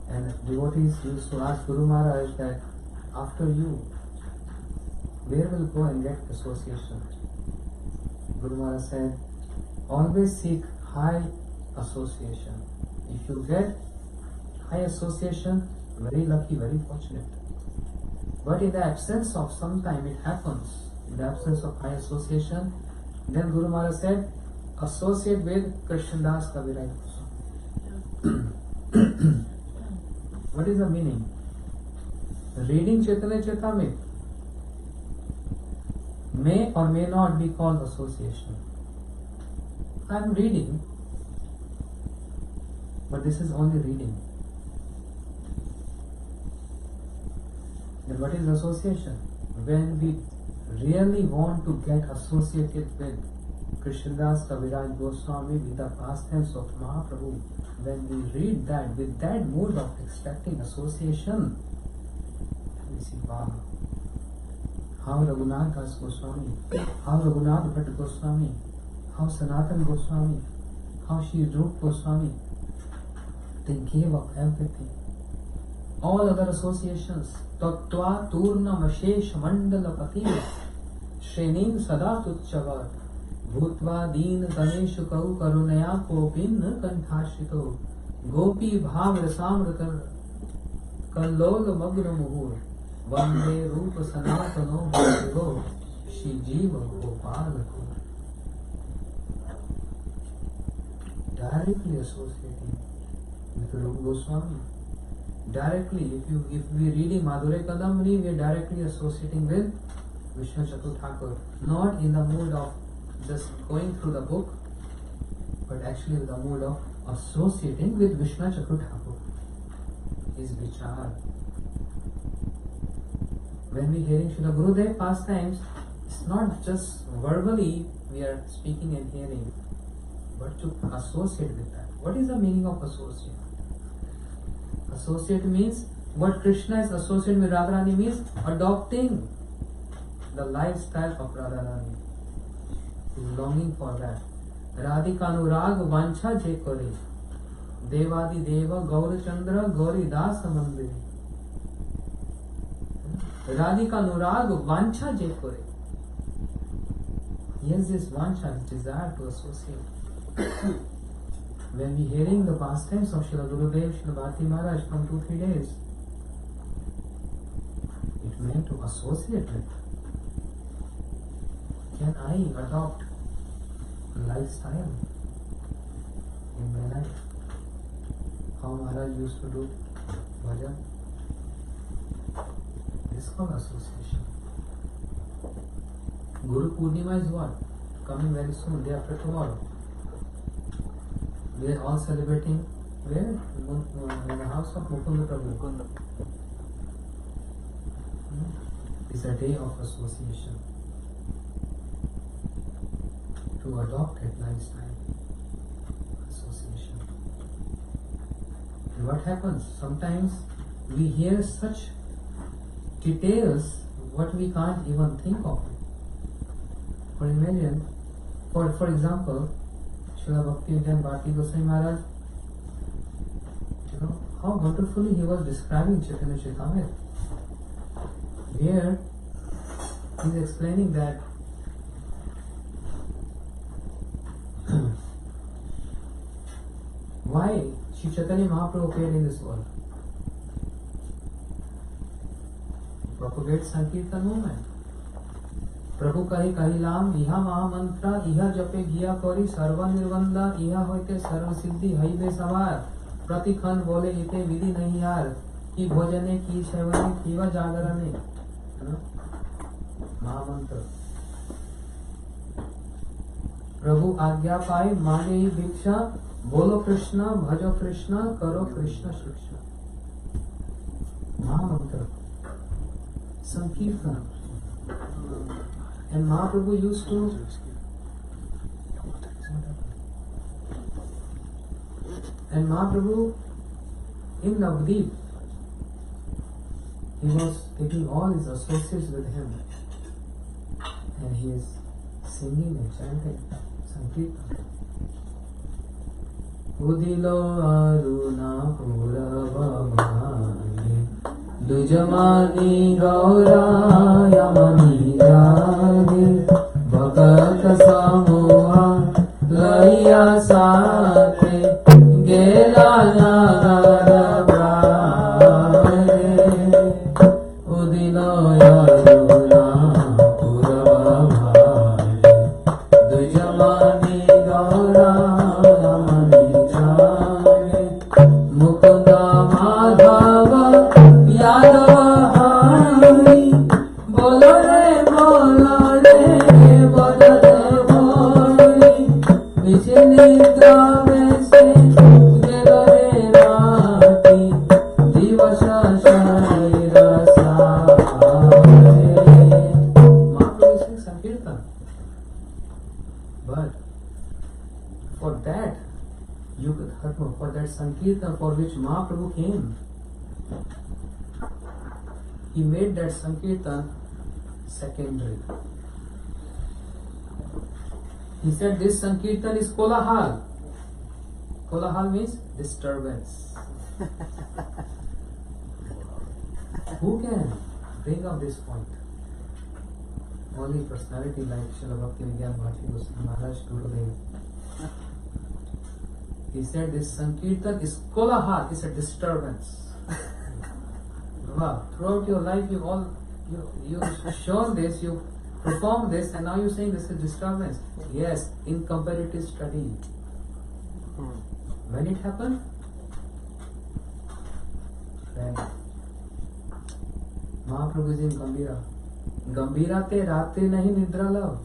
And devotees used to ask Guru Maharaj that after you, where will go and get association? Guru Maharaj said, always seek high association. If you get high association, very lucky, very fortunate. But in the absence of sometime it happens, in the absence of high association, then Guru Maharaj said, associate with Krishnadas Kaviraj Goswami. What is the meaning? Reading Chaitanya Charitamrita may or may not be called association. I am reading, but this is only reading. Then what is association? When we really want to get associated with Krishnadas Kaviraj Goswami, with the pastimes of Mahaprabhu, when we read that with that mood of extracting association, we see, wow, how Raghunath Das Goswami, how Raghunath Bhatt Goswami, how Sanatan Goswami, how Shri Rup Goswami, they gave up everything. All other associations, Tattva Turna Mashesh Mandala Pati, Shrenim Sada Tutchavat, Bhutva Deen Ganeshu Kau Karunaya Kopin Kanthashito, Gopi Bhav Rasamrata Kallol Magra Muhur, Vande Rupa Sanatano Bhavo, Shri Jiva Gopal. Directly associating with Rupa Goswami. Directly, if we are reading Madhure Kadamani, we are directly associating with Vishnu Chatur Thakur. Not in the mood of just going through the book, but actually with the mood of associating with Vishnu Chatur Thakur. His vichar. When we are hearing Srila Gurudev pastimes, it's not just verbally we are speaking and hearing, but to associate with that. What is the meaning of associate? Associate means, what Krishna is associated with Radharani means adopting the lifestyle of Radharani. Longing for that. Radhikanurag vancha je kore. Devadi Deva Gaura Chandra Gauri Dasa Mandiri. Radhikanurag vancha je kore. He has this vancha, his desire to associate. When we hearing the pastimes of Srila Gurudev, Srila Bharati Maharaj from 2-3 days, to associate with? Can I adopt a lifestyle in my life? How Maharaj used to do bhajan? This is called association. Guru Purnima is what? Coming very soon, day after tomorrow. We are all celebrating where? In the house of Mukunda Prabhu. It's a day of association. To adopt that lifestyle. Association. And what happens? Sometimes we hear such details what we can't even think of. For imagine, for example, Srila Bhakti Bharti Goswami Maharaj, how wonderfully he was describing Chaitanya Charitamrita. Here, he is explaining that why Sri Chaitanya Mahaprabhu appeared in this world. Propagate Sankirtan movement. प्रभु कही कहिलाम इहा महामंत्र इहा जपे गिया करी सर्व निर्बंध इहा होते सर्व सिद्धि हईबे सवार प्रतिखन बोले इते विधि नहीं यार की भोजने की सेवने की व जागरणे महामंत्र प्रभु आज्ञा पाए मांगे ही भिक्षा बोलो कृष्ण भजो कृष्ण करो कृष्ण शिक्षा महामंत्र संकीर्तन. And Mahaprabhu used to in Navdeep, he was taking all his associates with him and he is singing and chanting Sankirtan. Udilo aruna puravamani Dujamani gaura yamani jagi Bhagat samoha laya sate Gela nagara brahre Udilo yaruna puravamani Dujamani gaura yamani jagi Mukunda madhava Yadava Hari Bolo re Bajate Bhori Vichinidra Vese Gela re Rati Divasa Sharira Sare Mahaprabhu sings Sankirtan. But for that for that Sankirtan for which Mahaprabhu came, he made that Sankirtan secondary. He said this Sankirtan is Kolahal. Kolahal means disturbance. Who can bring up this point? Only personality like Srila Bhakti Bharti Goswami Maharaj today. He said this Sankirtan is Kolahal, is a disturbance. Wow. Throughout your life you've shown this, you performed this, and now you're saying this is disturbance. Yes, in comparative study. When it happened? When Mahaprabhu is in Gambhira. Gambhira te ratri nahi nidra lav.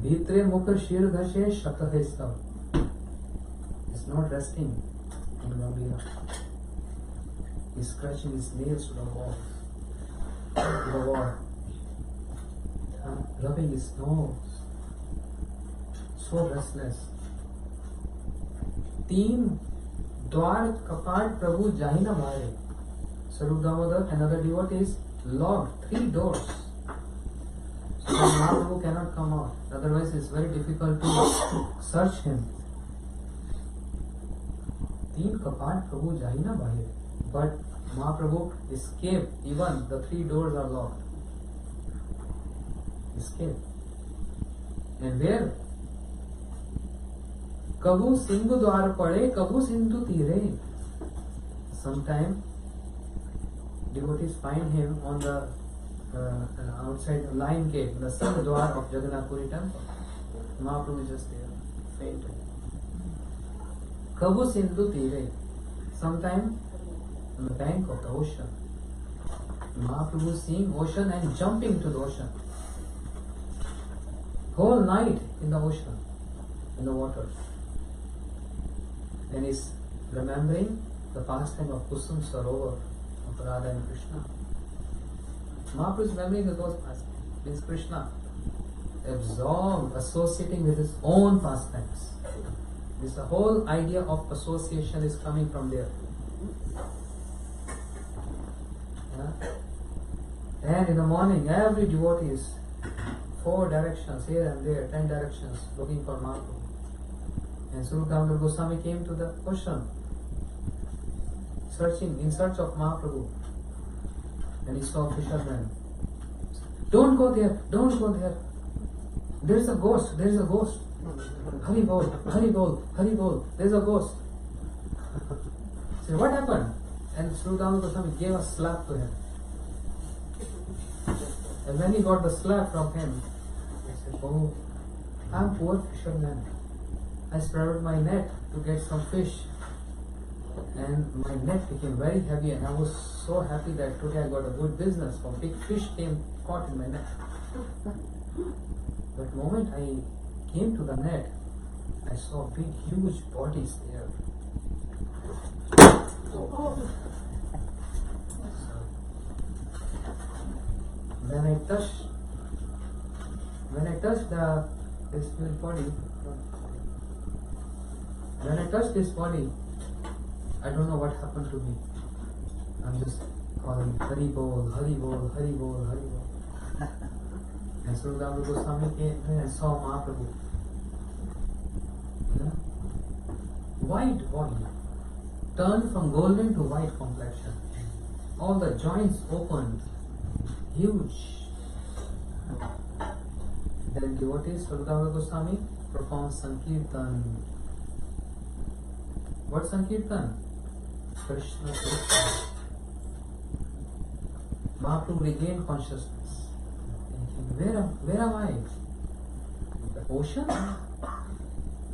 Bhitre mukh shir ghashe shakah hai sab. It's not resting in Gambhira. He's scratching his nails to the wall. Rubbing his nose. So restless. 3 द्वार कपाट प्रभु जाहि न मारे. Sarup Damodar, another devotee, is locked 3 doors. So Mahaprabhu cannot come out. Otherwise it's very difficult to search him. 3 कपाट प्रभु जाहि न मारे. But Mahaprabhu escaped, even the 3 doors are locked. Escape. And where? Kabhu Sindhu Dwar Pade, Kabhu Sindhu Tire. Sometime devotees find him on the outside the lion gate, the Singh Dwar of Jagannath Puri temple. Mahaprabhu is just there, fainted. Kabu Sindhu Tire, sometime on the bank of the ocean. Mahaprabhu is seeing ocean and jumping to the ocean. Whole night in the ocean, in the water. And is remembering the pastime of Kusum Sarovar of Radha and Krishna. Mahaprabhu is remembering those pastimes. Means Krishna absorbed, associating with his own pastimes. This the whole idea of association is coming from there. Yeah? And in the morning, every devotee is 4 directions, here and there, 10 directions, looking for Mahaprabhu. And Sri Damodar Goswami came to the ocean, searching, in search of Mahaprabhu. And he saw fishermen. Don't go there, don't go there. There's a ghost, there's a ghost. Hari bol, Hari bol, Hari bol, there's a ghost. So what happened? And Sri Damodar Goswami gave a slap to him. And when he got the slap from him, he said, oh, I'm poor fisherman. I spread my net to get some fish. And my net became very heavy, and I was so happy that today I got a good business. For big fish came caught in my net. But the moment I came to the net, I saw big, huge bodies there. So, when I touched this body, when I touched this body, I don't know what happened to me. I'm just calling Hari Bol, Hari Bol, Hari Bol, Hari Bol. And Sri Damodar Goswami came and saw Mahaprabhu. Yeah? White body, turned from golden to white complexion. All the joints opened, huge. Then devotees, Sri Damodar Goswami performed Sankirtan. What Sankirtan? Krishna Krishna. Mahaprabhu regained consciousness. Thinking, where am I? The ocean?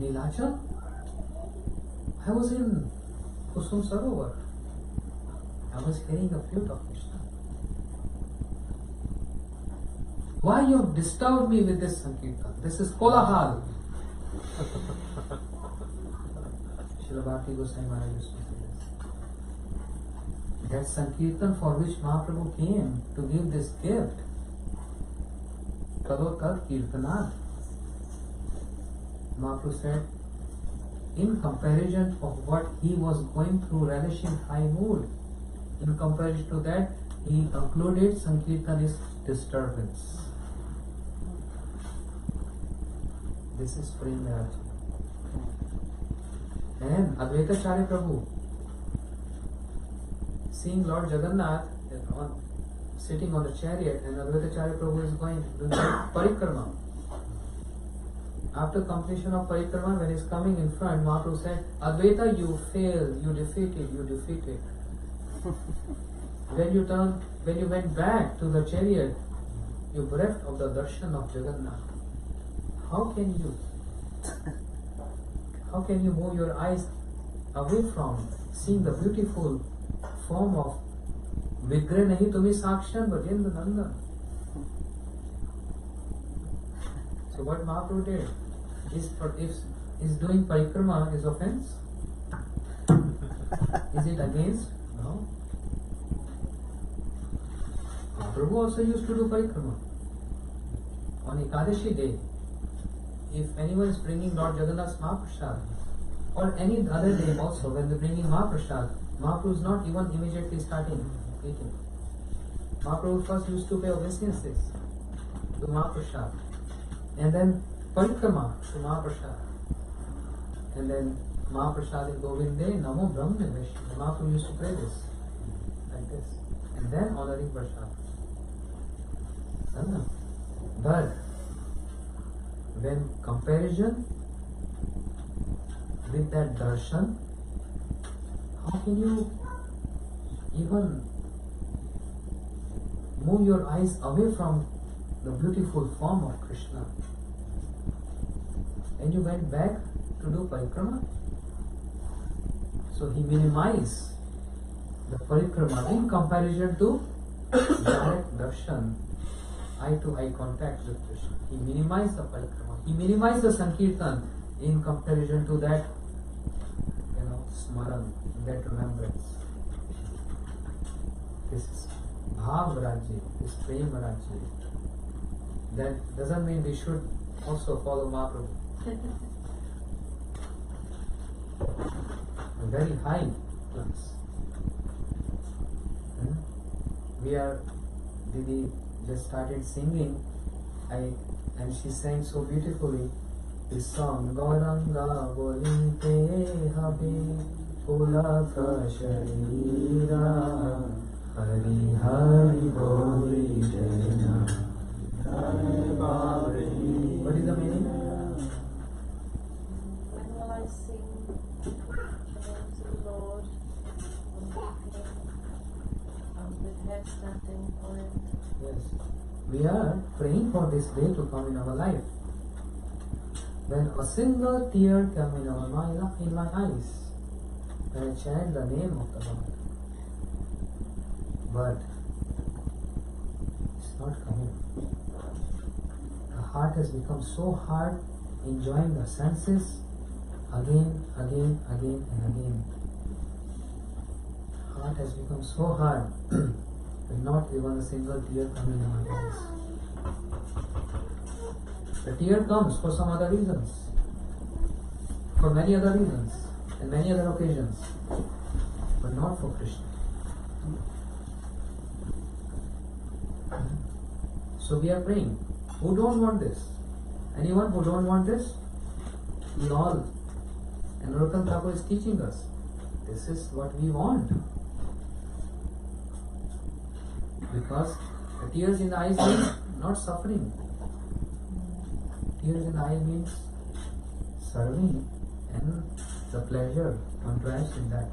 Nilachal? I was in Kusum Sarovar. I was hearing the flute of Krishna. Why you have disturbed me with this Sankirtan? This is Kolahal. Srila Bhakti Goswami Maharaj used to say this. That Sankirtan for which Mahaprabhu came to give this gift. Karo Kar Kirtanad. Mahaprabhu said, in comparison of what he was going through, relishing high mood, in comparison to that, he concluded Sankirtan is disturbance. This is Prem. And Advaitacharya Prabhu, seeing Lord Jagannath sitting on the chariot, and Advaitacharya Prabhu is going to do parikrama. After completion of parikrama, when he is coming in front, Mahaprabhu said, Advaita, you failed, you defeated. When you went back to the chariot, you bereft of the darshan of Jagannath. How can you move your eyes away from seeing the beautiful form of Vigrah nahi tumi sakshan Bajendra Nandan? So what Mahaprabhu did is doing parikrama is offense? Is it against? No. Mahaprabhu also used to do parikrama. On Ekadashi day, if anyone is bringing Lord Jagannath's Mahaprasad, or any other day also, when they are bringing Mahaprasad, Mahaprabhu is not even immediately starting eating. Mahaprabhu first used to pay obeisances to Mahaprasad, and then parikrama to Mahaprasad, and then Mahaprasad in Govinde, Namo Brahma Vishnu. Mahaprabhu used to pray this, like this, and then honoring Prasad. But when comparison with that darshan, how can you even move your eyes away from the beautiful form of Krishna. And you went back to do parikrama. So he minimized the parikrama in comparison to direct darshan, eye-to-eye contact with Krishna. He minimized the parikrama. He minimized the sankirtan in comparison to that, smaran, that remembrance. This is bhav rajya, this prema rajya. That doesn't mean we should also follow Mahaprabhu. A very high class. Didi just started singing, and she sang so beautifully this song. Gauranga bolite habe pulaka sharira hari hari boli jana. What is the meaning? When will I sing the names of the Lord with head standing on it? Yes. We are praying for this day to come in our life. When a single tear come in my eyes, when I chant the name of the Lord. But it's not coming. The heart has become so hard enjoying the senses again, and again. Heart has become so hard that not even a single tear coming in my eyes. The tear comes for some other reasons, for many other reasons, and many other occasions, but not for Krishna. So we are praying. Who don't want this? Anyone who don't want this? We all. And Narottam Thakur is teaching us. This is what we want. Because the tears in the eyes means not suffering. Tears in the eye means serving and the pleasure one drives in that.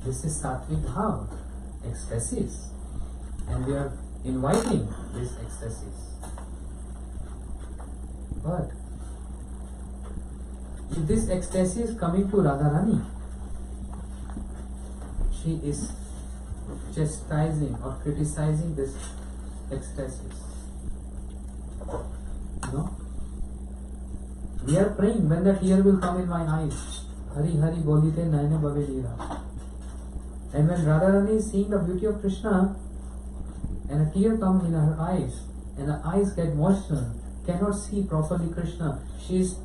This is sattvic bhav, ecstasies, and we are inviting this ecstasies. But if this ecstasy is coming to Radharani, she is chastising or criticizing this ecstasies. No? We are praying when the tear will come in my eyes. Hari Hari Bolite Naine Bavelira. And when Radharani is seeing the beauty of Krishna and a tear comes in her eyes and the eyes get moistened, cannot see properly Krishna, she is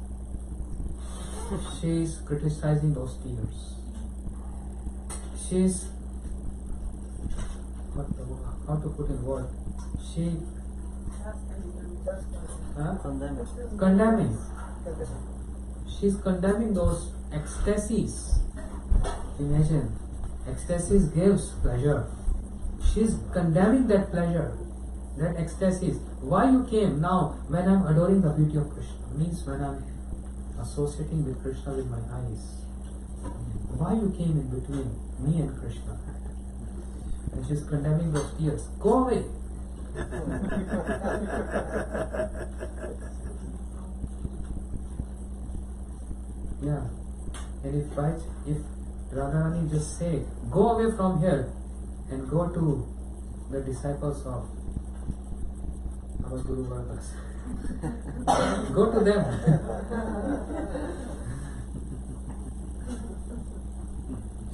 criticizing those tears. She is, how to put in word? She condemning. She is condemning those ecstasies. Imagine, ecstasies gives pleasure. She is condemning that pleasure, that ecstasies. Why you came now when I am adoring the beauty of Krishna? Means when I am associating with Krishna with my eyes. Why you came in between me and Krishna? And she is condemning those tears. Go away. Yeah. And if Radharani just say, go away from here and go to the disciples of our Guru Vargas. Go to them.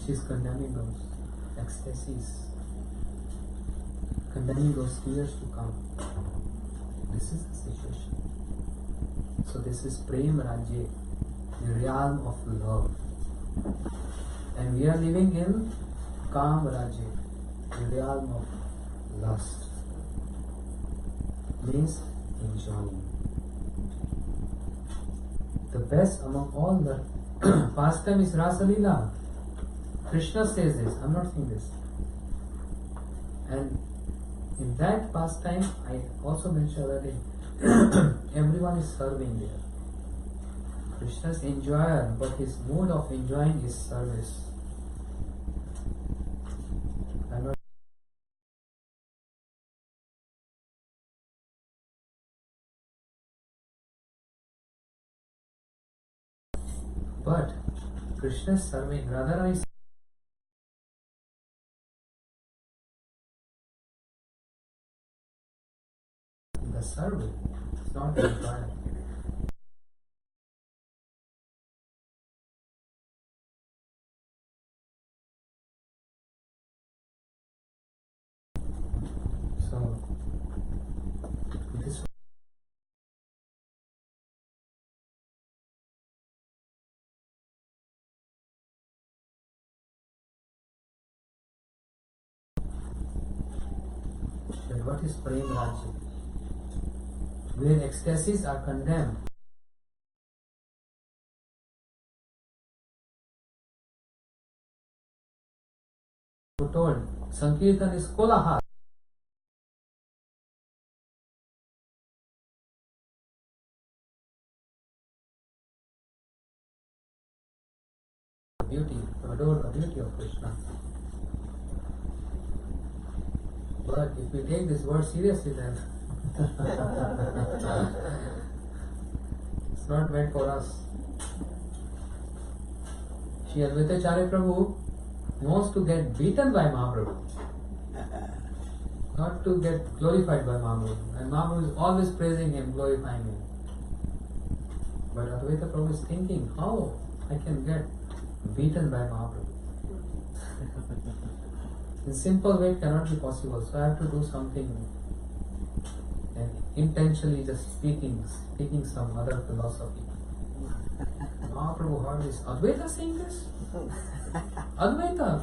She's condemning those ecstasies, condemning those tears to come. This is the situation. So this is Prem Rajya, the realm of love. And we are living in Kam Rajya, the realm of lust. Means enjoying. The best among all the pastime is Rasa Leela. Krishna says this, I'm not saying this. And in that pastime, I also mentioned that everyone is serving there. Krishna is enjoyer, but his mode of enjoying is service. But Krishna is serving Radharani. The serving, it's not the trial. So, this what is Prem Rajya? Where ecstasies are condemned. We're told Sankirtan is Kolahar. Beauty, to adore the beauty of Krishna. But if we take this word seriously, then it's not meant for us. Shri Advaitacharya Prabhu wants to get beaten by Mahaprabhu, not to get glorified by Mahaprabhu. And Mahaprabhu is always praising him, glorifying him. But Advaita Prabhu is thinking, how I can get beaten by Mahaprabhu. In simple way it cannot be possible, so I have to do something and intentionally just speaking some other philosophy. Mahaprabhu heard this. Advaita saying this? Advaita?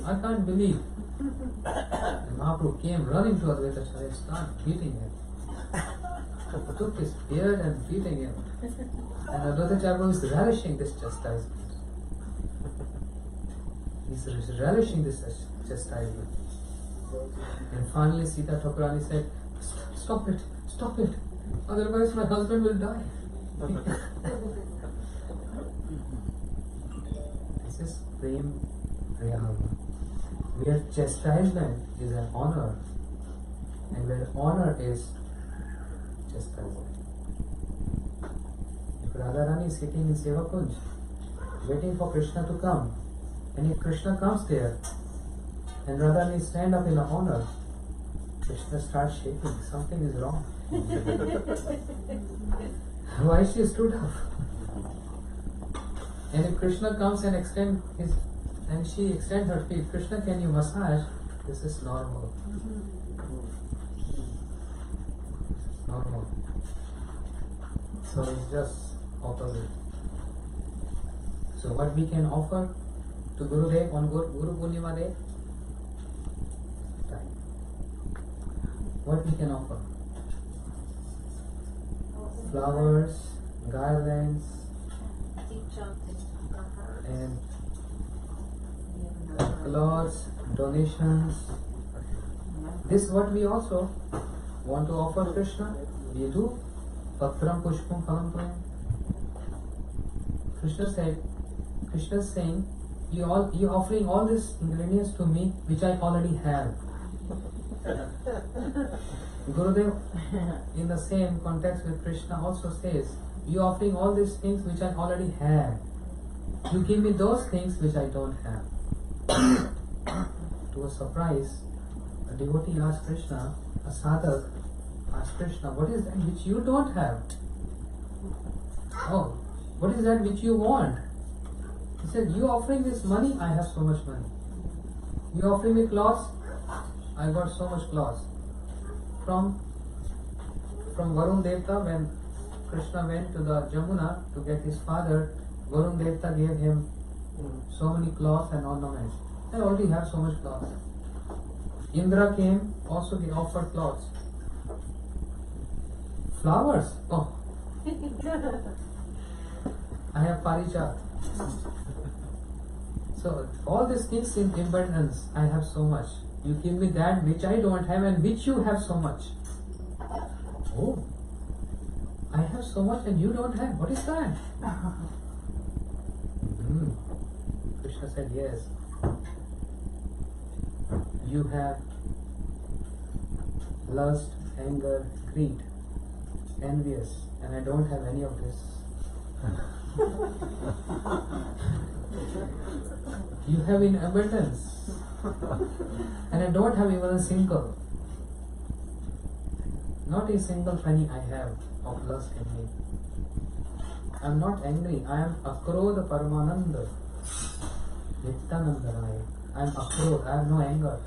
I can't believe. And Mahaprabhu came running to Advaita Acharya and started beating him. Took his beard and beating him. And Advaita Acharya is relishing this chastisement. He's relishing this chastisement. And finally Sita Thakurani said, stop it, otherwise my husband will die. This is Prem Prayam, where chastisement is an honor and where honor is chastisement. If Radharani is sitting in Sevakunj waiting for Krishna to come, and if Krishna comes there and Radharani stand up in a honor, Krishna starts shaking. Something is wrong. Why she stood up? And if Krishna comes and she extends her feet, Krishna, can you massage? This is normal. Normal. So it's just opposite. So what we can offer to Gurudev on Guru Purnima Day? Time. What we can offer? Flowers, garlands, and clothes, donations. This is what we also want to offer Krishna. We do. Patram Pushpam Phalam Payam. Krishna is saying, you offering all these ingredients to me which I already have. Gurudev in the same context with Krishna also says, you offering all these things which I already have. You give me those things which I don't have. To a surprise, a devotee asked Krishna, a sadhak asked Krishna, what is that which you don't have? Oh, what is that which you want? He said, you offering this money, I have so much money. You offering me clothes, I got so much clothes. From Varun Devta, when Krishna went to the Jamuna to get his father, Varun Devta gave him so many cloths and ornaments. I already have so much cloths. Indra came, also he offered cloths. Flowers, oh, I have parijat. So all these things in abundance, I have so much. You give me that which I don't have and which you have so much. Oh, I have so much and you don't have. What is that? Krishna said, yes. You have lust, anger, greed, envious, and I don't have any of this. You have in abundance. And I don't have even a single. Not a single penny I have of lust in me. I am not angry. I am akrodha paramananda. Nityananda Raya. I am akrodha. I have no anger.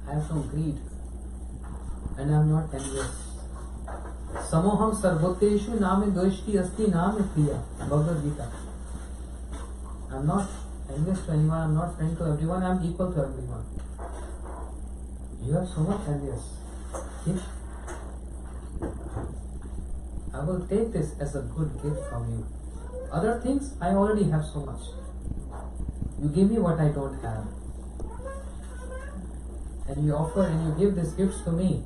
I have no greed. And I am not envious. Samoham sarvoteshu name doishti asti name priya. Bhagavad Gita. I am not envious to anyone. I am not friend to everyone. I am equal to everyone. You have so much envious. See? I will take this as a good gift from you. Other things, I already have so much. You give me what I don't have. And you offer and you give these gifts to me.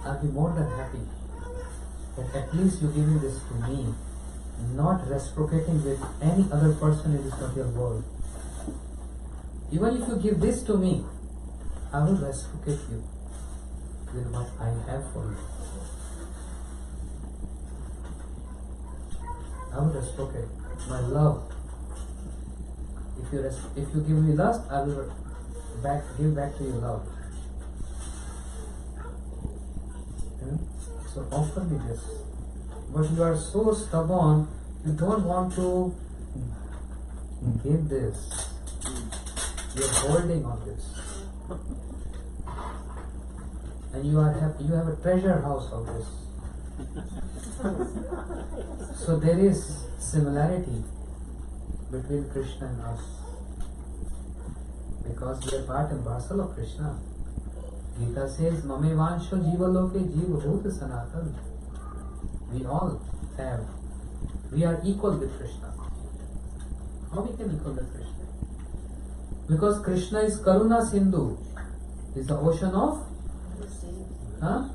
I'll be more than happy. But at least you give me this to me, not reciprocating with any other person in this material world. Even if you give this to me, I will reciprocate you with what I have for you. I will reciprocate my love. If you give me lust, I will give back to you love. So offer me this. But you are so stubborn, you don't want to give this. You are holding on this. And you have a treasure house of this. So there is similarity between Krishna and us. Because we are part and parcel of Krishna. Gita says, Mame vansho jiva loke jiva bhuta sanatan. We all have. We are equal with Krishna. How we can equal with Krishna? Because Krishna is Karuna Sindhu. Is the ocean of? Huh?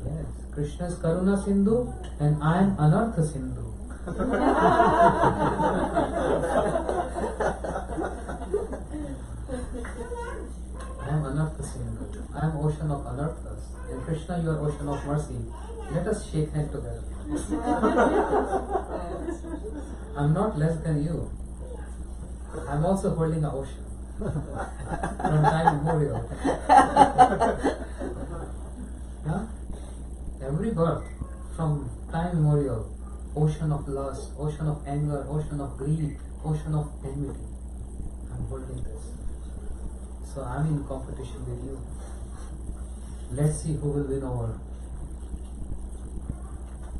Yes. Krishna is Karuna Sindhu and I am Anartha Sindhu. I am Anartha Sindhu. I am ocean of Anarthas. And Krishna, you are ocean of mercy. Let us shake hands together. I am not less than you. I am also holding an ocean. From time immemorial. Huh? Every birth, from time immemorial, ocean of lust, ocean of anger, ocean of greed, ocean of enmity. I am holding this. So I am in competition with you. Let's see who will win over.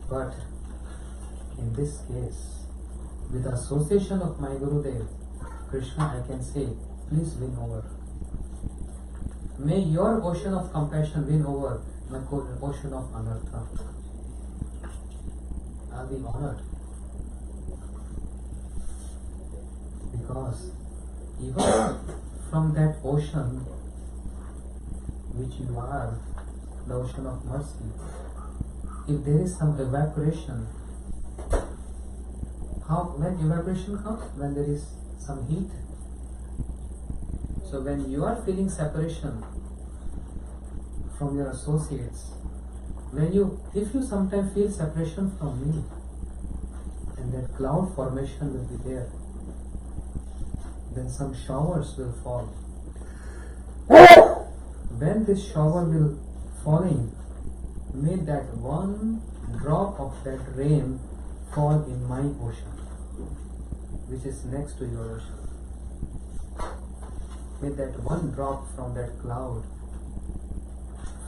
But in this case, with the association of my Gurudev, Krishna, I can say, please win over. May your ocean of compassion win over my ocean of anartha. I'll be honored. Because even from that ocean which you are, the ocean of mercy, if there is some evaporation, when evaporation comes? When there is some heat. So when you are feeling separation from your associates, if you sometimes feel separation from me, and that cloud formation will be there, then some showers will fall. When this shower will falling, may that one drop of that rain fall in my ocean, which is next to your ocean. May that one drop from that cloud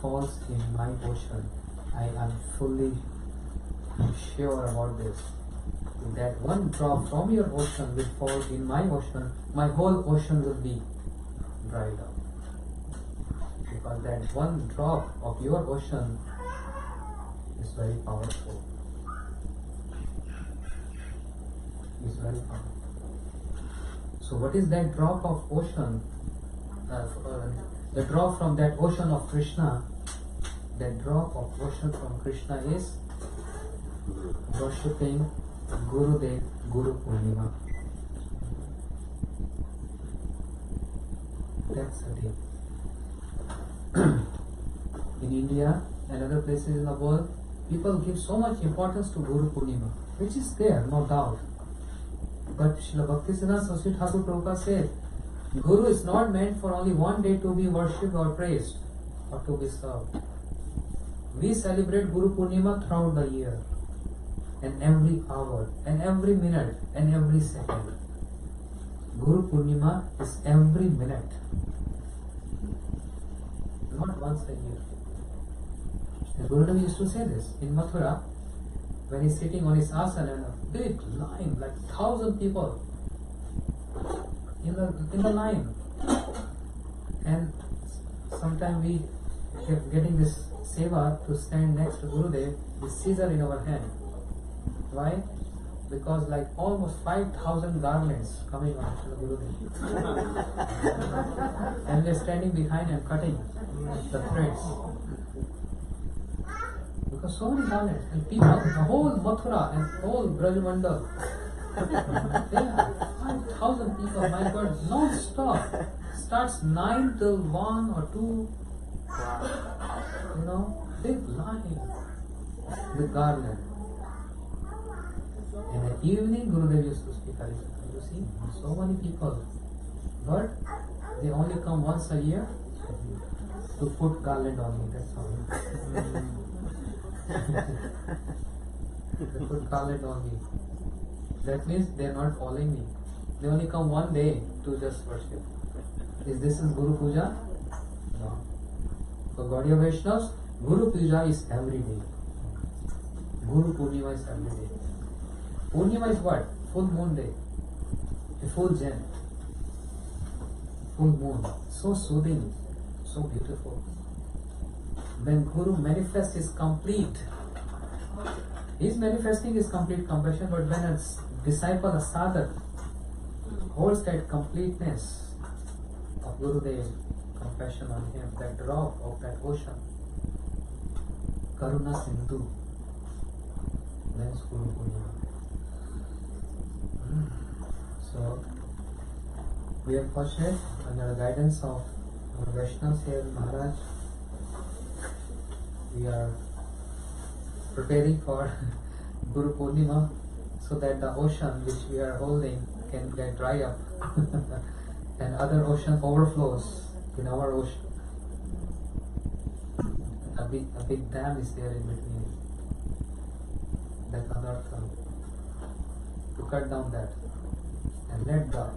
falls in my ocean. I am fully sure about this. If that one drop from your ocean will fall in my ocean, my whole ocean will be dried up. Because that one drop of your ocean is very powerful. It's very powerful. So what is that drop of ocean? The drop from that ocean of Krishna, that drop of ocean from Krishna is worshipping Gurudev, Guru Purnima. That's the day. In India and other places in the world, people give so much importance to Guru Purnima, which is there, no doubt. But Srila Bhakti Siddhanta Saraswati Thakur Prabhupada said, Guru is not meant for only one day to be worshipped or praised or to be served. We celebrate Guru Purnima throughout the year, and every hour, and every minute, and every second. Guru Purnima is every minute, not once a year. And Gurudev used to say this in Mathura when he's sitting on his asana and a big line, like 1,000 people in the line. And sometimes we kept getting this seva to stand next to Gurudev with scissor in our hand. Why? Because like almost 5,000 garlands coming on Gurudev. And we're standing behind and cutting the threads. Because so many garlands and people, the whole Mathura and whole Brajamandal, yeah, 5,000 people, my God, non-stop. Starts 9 till 1 or 2. You know, big line with garland. And at evening, Gurudev used to speak Harikatha. You see, so many people. But they only come once a year to put garland on me, that's all. They put garland on me. That means they are not following me. They only come one day to just worship. Is this Guru Puja? No. For Gaudiya Vaishnavas, Guru Puja is every day. Guru Purnima is every day. Purnima is what? Full moon day. A full gen. Full moon. So soothing. So beautiful. When Guru manifests his complete, he is manifesting his complete compassion, but when a disciple, a sadhak, holds that completeness of Gurudev, compassion on him, that drop of that ocean, Karuna Sindhu, then is Guru Purnima. So, we are fortunate under the guidance of our Vaishnavas here, Maharaj. We are preparing for Guru Purnima so that the ocean which we are holding can get dry up and other ocean overflows in our ocean. A big dam is there in between, that anartha, to cut down that and let the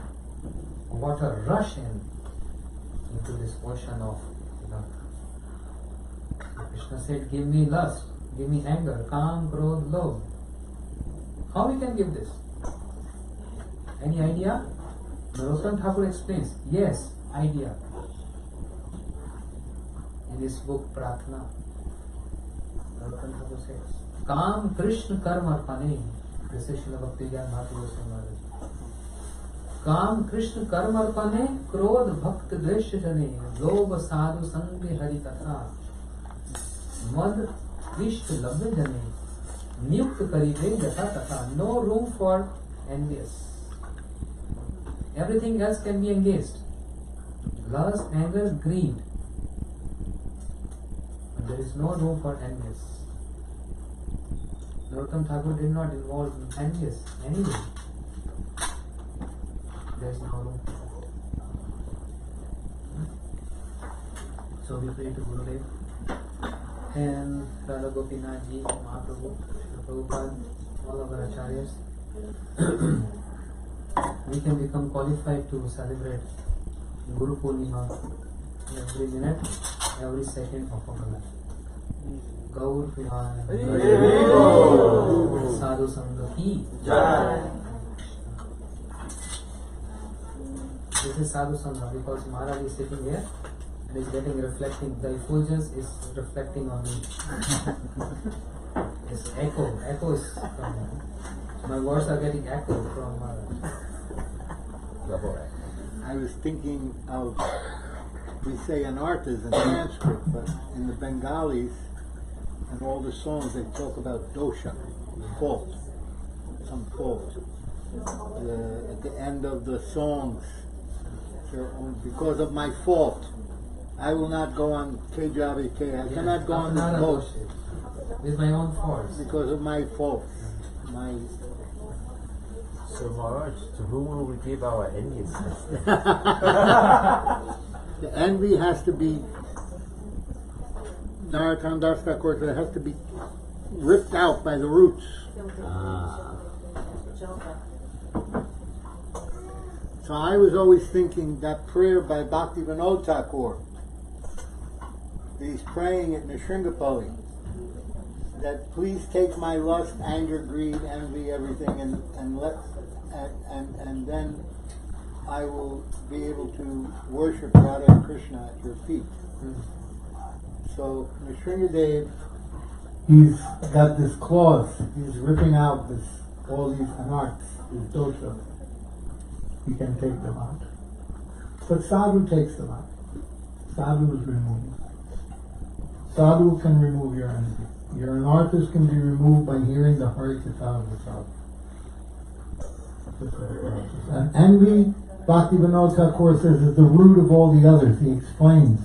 water rush into this ocean of anartha. Krishna said, give me lust, give me anger, kam, krodh, lobh. How we can give this? Any idea? Narottam Thakur explains, yes, idea. In his book Pratna, Narottam Thakur says, Kam Krishna Karma Arpane. This is Srila Bhakti Gyan Bhati Goswami Maharaj. Kam Krishna Karma Arpane, Krodh Bhakta Dvesha Jane, Lobh Sadhu Sangi Hari Katha, Mad Krishna Labha Jane, Niyukt Karibe Jatha Tatha. No room for envious. Everything else can be engaged. Lust, anger, greed. But there is no room for envious. Narottam Thakur did not involve in envious anyway. There is no room. So we pray to Gurudev and Radha Gopinath Ji, Mahaprabhu, Prabhupada, all of our acharyas. We can become qualified to celebrate Guru Purnima every minute, every second of our life. Gaur Purana Sadhu Sangha Ki Jai. This is Sadhu Sangha because Maharaj is sitting here and is getting reflecting. The effulgence is reflecting on me. It's echo is coming. My words are getting echo from Maharaj. I was thinking of, we say anarthas in Sanskrit, but in the Bengalis and all the songs they talk about dosha, fault, some fault. At the end of the songs, because of my fault, I will not go on KJVK. I cannot go on this Apnara boat doshe, with my own faults. because of my faults. My So Maharaj, to whom will we give our enviousness? the envy has to be Narottam Das Thakur said it has to be ripped out by the roots. So I was always thinking that prayer by Bhaktivinoda Thakur, he's praying at Nrsimhapali, that please take my lust, anger, greed, envy, everything, and then I will be able to worship Radha and Krishna at your feet. So Nrsimhadev, he's got this clause, he's ripping out all these anarthas, these doshas. He can take them out. But sadhu takes them out. Sadhu is removing. Sadhu can remove your envy. Your anarthas can be removed by hearing the Harikatha of the sadhu. And envy, Bhaktivinoda Thakur says, is the root of all the others. He explains.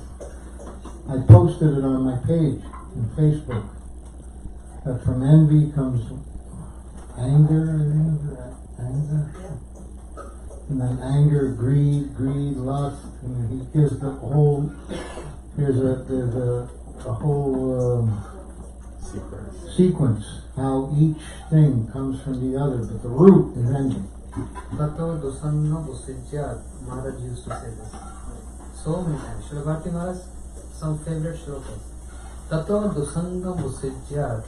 I posted it on my page in Facebook. That from envy comes anger, and then anger, greed, lust, and he gives the whole. There's a whole sequence how each thing comes from the other, but the root is envy. Tato dosanga busijjat, Maharaj used to say this so many times. Srila Bharti Maharaj, some favorite shlokas. Tato dosanga busijjat,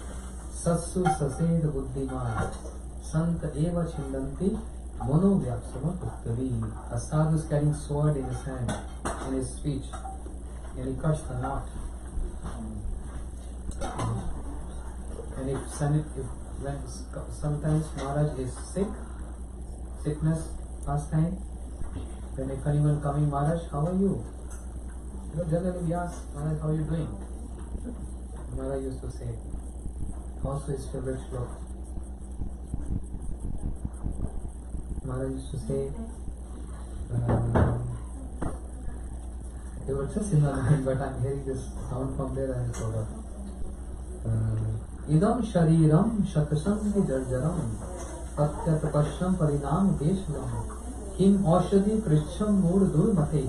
satsu sased buddhiman, sant eva chindanti, mono vyapsama puttavi. A sadhu is carrying sword in his hand, in his speech, and he cuts the knot. And when sometimes Maharaj is sick, sickness, pastime, then if anyone coming, Maharaj, how are you? Generally we ask, Maharaj, how are you doing? Maharaj used to say, also his favorite shloka. Maharaj used to say, they were just in my mind, but I'm hearing this sound from there and it's over. Idam shariram shatasangi jarjaram patyat pasham parinam deshlam kim aushadhi krisham mood durmate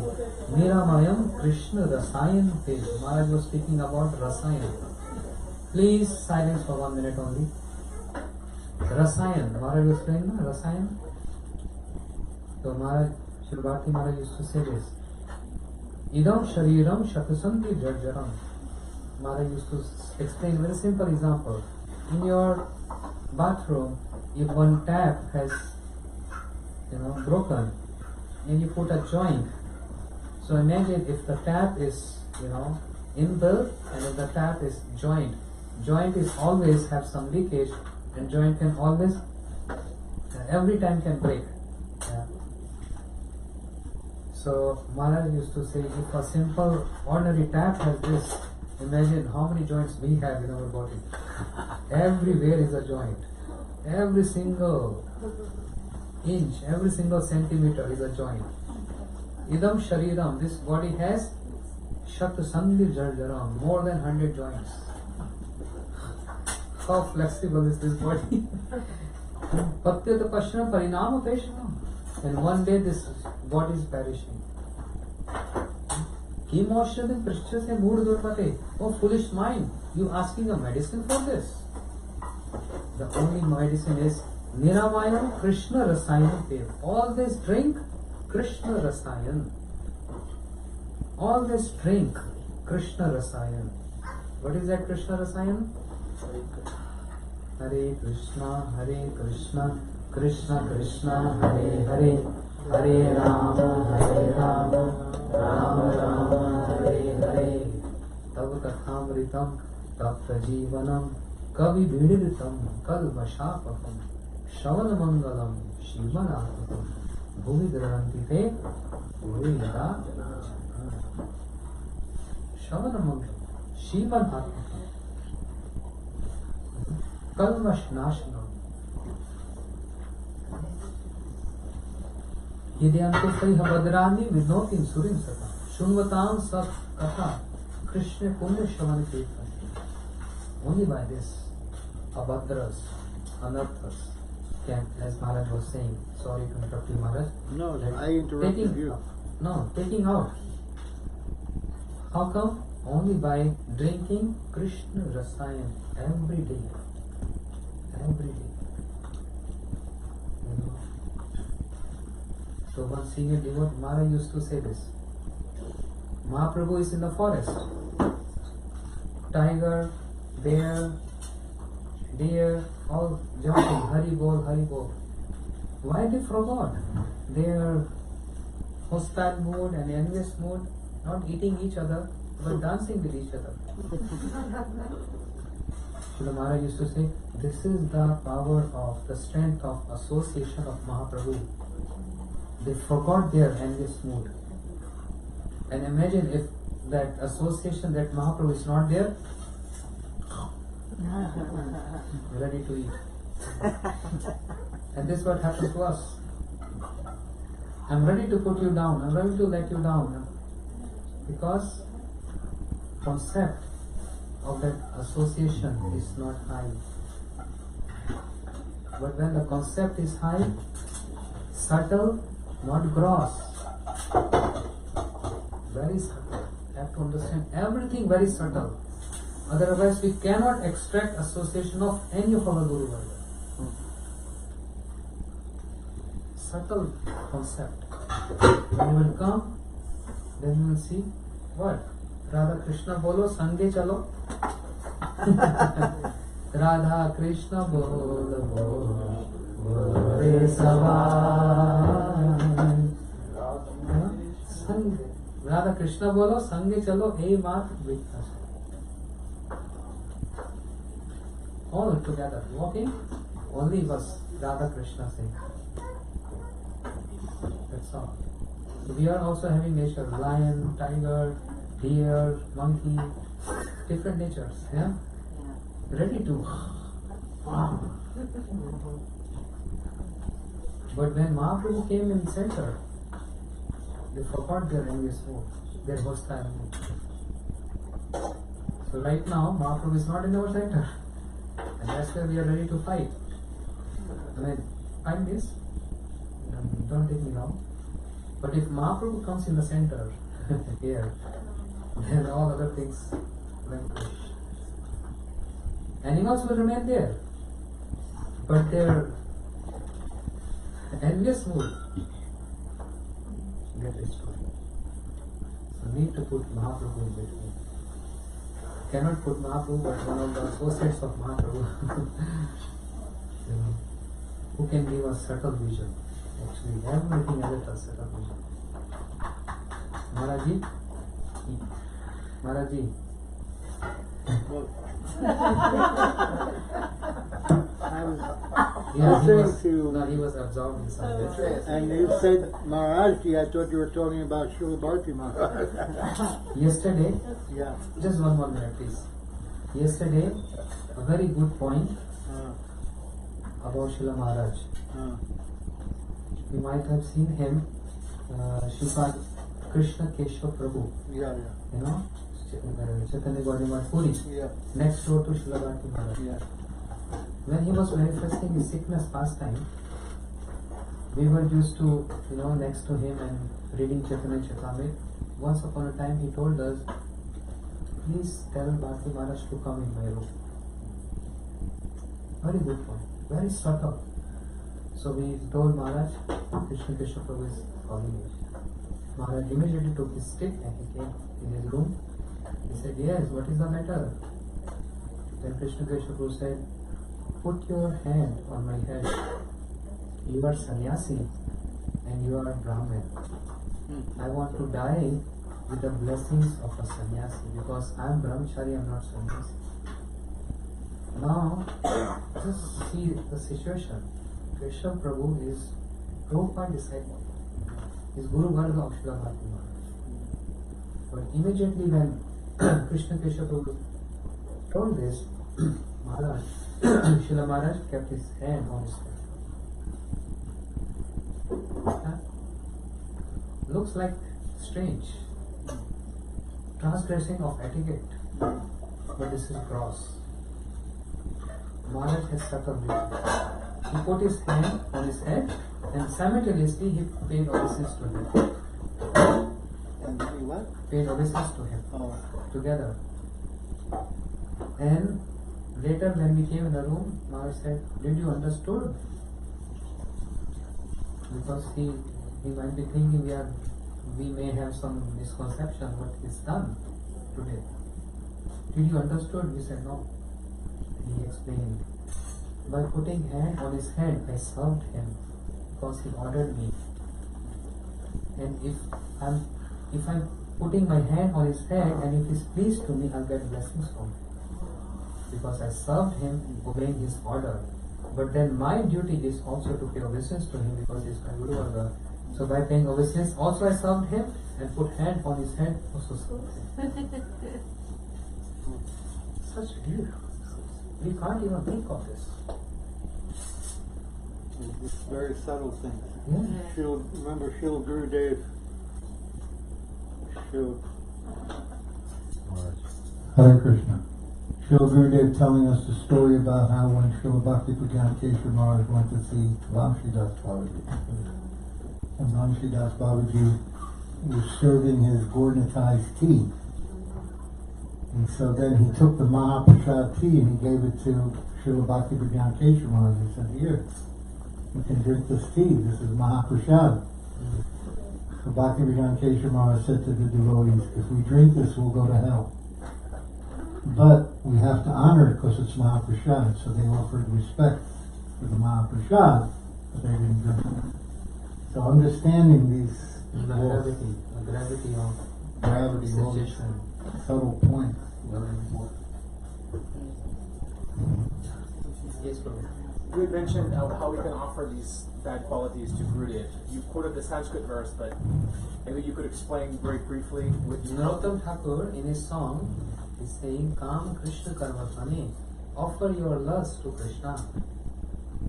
niramayam krishna rasayan tej. Maharaj was speaking about rasayan. Please silence for 1 minute only. Rasayan, Maharaj was saying na rasayan. So Maharaj, Srila Bharti Maharaj used to say this. Idam shariram shatasangi jarjaram. Maharaj used to explain a very simple example. In your bathroom, if one tap has broken and you put a joint, so imagine if the tap is inbuilt and if the tap is joint is always have some leakage and joint can always every time can break. So Maharaj used to say, if a simple ordinary tap has this, imagine how many joints we have in our body. Everywhere is a joint. Every single inch, every single centimeter is a joint. Idam shariram, this body has shatasandhi jarjaram, more than 100 joints. How flexible is this body? Patyata pashanam parinama peshanam. And one day this body is perishing. Oh foolish mind, you asking a medicine for this? The only medicine is Niramayam Krishna Rasayan Dev. Always drink Krishna Rasayan. Always drink Krishna Rasayan. What is that Krishna Rasayan? Hare Krishna, Krishna Krishna, Hare Hare, Hare Rama, Rama Rama, Hare Hare. Tav kathamritam, tapta jivanam, kavi vidiritam, kalvashapakam, Shravana Mangalam, Shivanatmakam, Bhuvidranti te, Bhuvida. Shravana Mangalam, Shivanatmakam, Kalvashnashanam. Yedyanto Sariha Badrani Vidnotim Surim Sata, Shunvatam Sat Katha Krishna Punya Shavan Kirtan. Only by this, abhadras, anarthas, can, as Maharaj was saying, sorry to interrupt you, Maharaj. No, that I interrupted you. Taking out. How come? Only by drinking Krishna Rasayan every day. Every day. You know. So one senior devotee, Maharaj used to say this. Mahaprabhu is in the forest. Tiger, bear, deer, all jumping, Hari Bol, Hari Bol. Why they forgot? Their hostile mood and envious mood, not eating each other, but dancing with each other. Srila Maharaj used to say, this is the power of the strength of association of Mahaprabhu. They forgot their envious mood. And imagine if that association, that Mahaprabhu is not there, ready to eat. And this is what happens to us. I'm ready to put you down, I'm ready to let you down. Because concept of that association is not high. But when the concept is high, subtle, not gross, very subtle. You have to understand everything very subtle. Otherwise we cannot extract association of any of our Guru Varga. Subtle concept. When you will come, then you will see what? Radha Krishna bolo, sange chalo. Radha Krishna bolo, bolo re savan. Sange. Radha Krishna bolo, sange chalo, hey mat vitna. All together, walking, only was Radha Krishna saying. That's all. So we are also having nature, lion, tiger, deer, monkey, different natures, yeah? Ready to. But when Mahaprabhu came in center, they forgot their envious mood, their hostile mood. So right now, Mahaprabhu is not in our center. And that's why we are ready to fight. I mean, fight this. Don't take me wrong. But if Mahaprabhu comes in the center, here, then all other things vanquish. Animals will remain there. But their envious mood get destroyed. So need to put Mahaprabhu in between. Cannot put Mahaprabhu, but one of the associates of Mahaprabhu. You know, who can give us subtle vision. Actually, everything else has subtle vision. Maharaji? Maharaji? He was absorbed in something. And you said Maharaji, I thought you were talking about Srila Bharti Maharaj. Yesterday, Yeah. just one more minute please. Yesterday, a very good point about Srila Maharaj. You might have seen him, Sripad Krishna Keshav Prabhu, Yeah, you know, Chaitanya Gauriya Puri, yeah. next door to Srila Bharti Maharaj. Yeah. When he was manifesting his sickness past time, we were used to, you know, next to him and reading Chaitanya Charitamrita. Once upon a time he told us, please tell Bharti Maharaj to come in my room. Very good point, very subtle. So we told Maharaj, Krishna Keshav Prabhu is calling you. Maharaj immediately took his stick and he came in his room. He said, yes, what is the matter? Then Krishna Keshav Prabhu said, put your hand on my head. You are sannyasi and you are Brahmin. I want to die with the blessings of a sannyasi because I am brahmachari, I am not sannyasi. Now, just see the situation. Keshav Prabhu is Prabhupada disciple. Is Guru Varga of Srila Bharti Maharaj. But immediately when Krishna Keshav Prabhu told this, Maharaj, Srila Maharaj kept his hand on his head. Looks like strange. transgressing of etiquette, but this is gross. Maharaj has subtle beauty. He put his hand on his head and simultaneously he paid obeisance to him. And he what? Paid obeisance to him Oh. together. And later when we came in the room, Maharaj said, "Did you understood?" Because he might be thinking we may have some misconception what is done today. Did you understood? We said no. He explained, by putting hand on his head, I served him because he ordered me. And if I'm putting my hand on his head and if he's pleased to me, I'll get blessings from him. Because I served him obeying his order. But then my duty is also to pay obeisance to him because he's my Guru Varga. So by paying obeisance, also I served him and put hand on his head, also served him. Such deep. We can't even think of this. It's very subtle things. Yeah. Remember Shil Gurudev? Hare Krishna. Shil Gurudev telling us the story about how when Srila Bhakti Siddhanti Maharaja went to see Vamshidas Babaji. And Vamshidas Babaji was serving his gourmetized tea. And so then he took the Mahaprasad tea and he gave it to Srila Bhakti Siddhanti Maharaja. He said, "Here, you can drink this tea. This is Mahaprasad." So Bhakti Siddhanti Maharaja said to the devotees, "If we drink this, we'll go to hell. But we have to honor it because it's Mahaprasad." So they offered respect for the Mahaprasad, but they didn't drink it. So understanding these The gravity of gravity, all these situation. subtle points. Yes, Prabhu. You had mentioned how we can offer these bad qualities to Gurudev. You quoted the Sanskrit verse, but maybe you could explain very briefly what you Narottam Thakur in his song is saying, "Kam Krishna Karmatmane, offer your lust to Krishna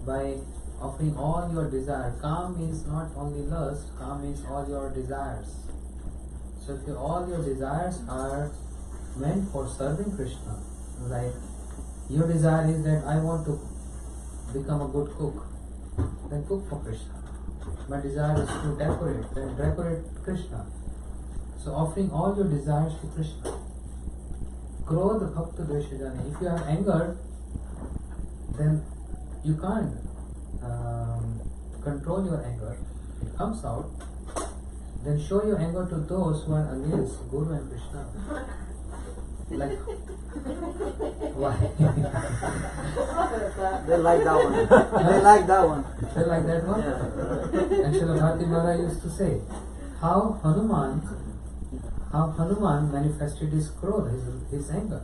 by offering all your desire." Kam means not only lust, Kam means all your desires. So if all your desires are meant for serving Krishna, like your desire is that I want to become a good cook, then cook for Krishna. My desire is to decorate, then decorate Krishna. So offering all your desires to Krishna. Krodha bhakta dvesha jane. If you are angered, then you can't control your anger. It comes out. Then show your anger to those who are against Guru and Krishna. Like, why? They like that one. They like that one. They like that one? Yeah. And Srila Bhakti Maharaja used to say, how Hanuman manifested his krodha, his anger.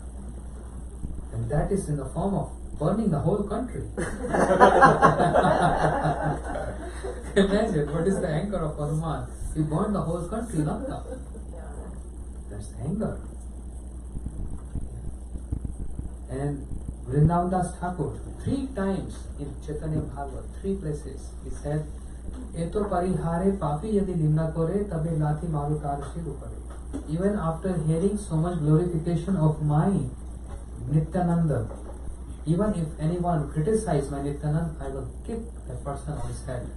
And that is in the form of burning the whole country. Imagine, what is the anger of Hanuman? He burned the whole country, Lanka. That's anger. And Vrindavan Das Thakur, 3 times in Chaitanya Bhagavat, 3 places, he said, "Eto parihare papi yadi nimna kore, tabe lati maru tarshi rupare." Even after hearing so much glorification of my Nityananda, even if anyone criticizes my Nityananda, I will kick that person on his head.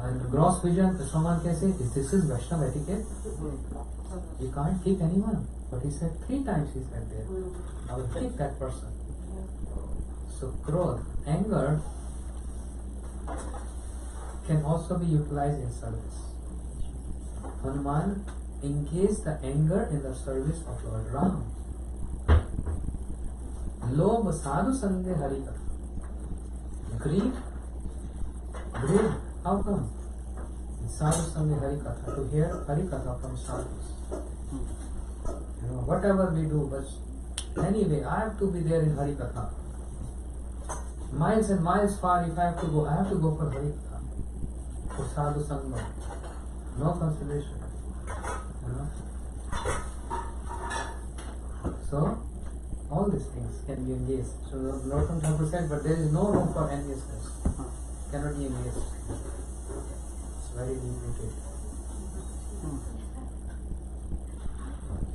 And gross vision, someone can say, this is Vaishnava etiquette. You can't kick anyone. But he said 3 times he said there, I will kick that person. So growth, anger can also be utilized in service. Hanuman engaged the anger in the service of Lord Ram. Lobh sadhu sanghe hari katha. Greed, how come? Sadhu sanghe hari katha, to hear hari katha from sadhus. Whatever we do, but anyway, I have to be there in Hari Katha. Miles and miles far, if I have to go, I have to go for Hari Katha. For Sadhu Sangha. No consideration. So, all these things can be engaged. So, Lord Thakur said, but there is no room for enviousness. Cannot be engaged. It's very deep.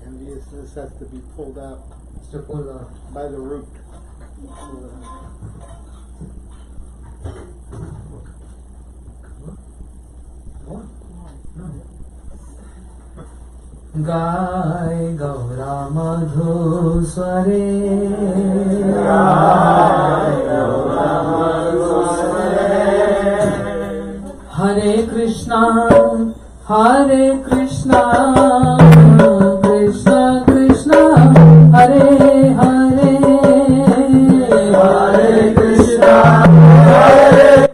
Enviousness has to be pulled out It's to pull by the root. गाय गौरा मधुस्वरे हरे कृष्णा कृष्णा कृष्णा हरे हरे हरे कृष्णा हरे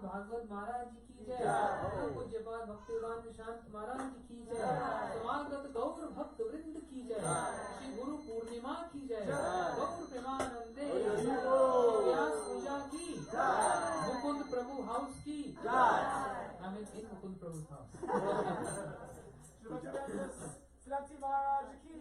भागवत महाराज की जय। पूज्यपाद भक्तिवेदांत शांत महाराज की जय। समागत गौर भक्त वृंद की जय। श्री गुरु पूर्णिमा की जय। गौर प्रेमानंदे व्यास पूजा की मुकुंद प्रभु हाउस की I'm in Mukund Prabhu house. Siddhanti Maharaja ki